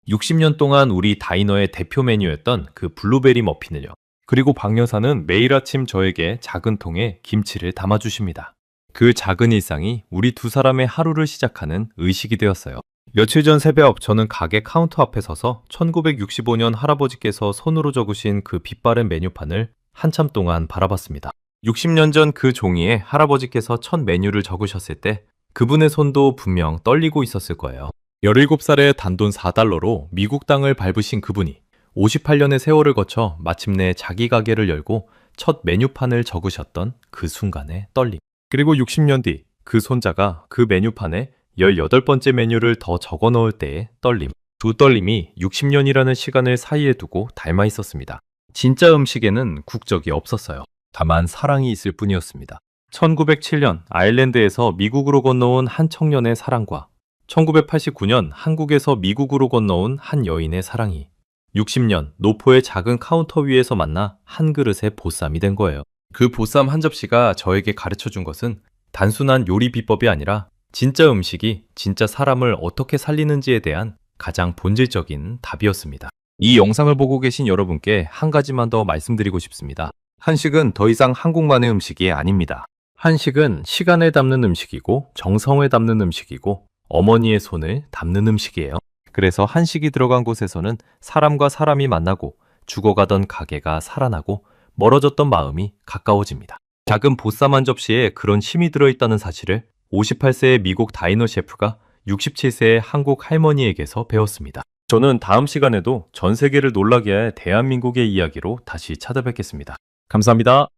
60년 동안 우리 다이너의 대표 메뉴였던 그 블루베리 머핀을요. 그리고 박 여사는 매일 아침 저에게 작은 통에 김치를 담아주십니다. 그 작은 일상이 우리 두 사람의 하루를 시작하는 의식이 되었어요. 며칠 전 새벽 저는 가게 카운터 앞에 서서 1965년 할아버지께서 손으로 적으신 그 빛바랜 메뉴판을 한참 동안 바라봤습니다. 60년 전 그 종이에 할아버지께서 첫 메뉴를 적으셨을 때 그분의 손도 분명 떨리고 있었을 거예요. 17살에 단돈 4달러로 미국 땅을 밟으신 그분이 58년의 세월을 거쳐 마침내 자기 가게를 열고 첫 메뉴판을 적으셨던 그 순간의 떨림. 그리고 60년 뒤 그 손자가 그 메뉴판에 18번째 메뉴를 더 적어 넣을 때의 떨림. 두 떨림이 60년이라는 시간을 사이에 두고 닮아 있었습니다. 진짜 음식에는 국적이 없었어요. 다만 사랑이 있을 뿐이었습니다. 1907년 아일랜드에서 미국으로 건너온 한 청년의 사랑과 1989년 한국에서 미국으로 건너온 한 여인의 사랑이 60년 노포의 작은 카운터 위에서 만나 한 그릇의 보쌈이 된 거예요. 그 보쌈 한 접시가 저에게 가르쳐준 것은 단순한 요리 비법이 아니라 진짜 음식이 진짜 사람을 어떻게 살리는지에 대한 가장 본질적인 답이었습니다. 이 영상을 보고 계신 여러분께 한 가지만 더 말씀드리고 싶습니다. 한식은 더 이상 한국만의 음식이 아닙니다. 한식은 시간을 담는 음식이고 정성을 담는 음식이고 어머니의 손을 담는 음식이에요. 그래서 한식이 들어간 곳에서는 사람과 사람이 만나고 죽어가던 가게가 살아나고 멀어졌던 마음이 가까워집니다. 작은 보쌈 한 접시에 그런 힘이 들어있다는 사실을 58세의 미국 다이너 셰프가 67세의 한국 할머니에게서 배웠습니다. 저는 다음 시간에도 전 세계를 놀라게 할 대한민국의 이야기로 다시 찾아뵙겠습니다. 감사합니다.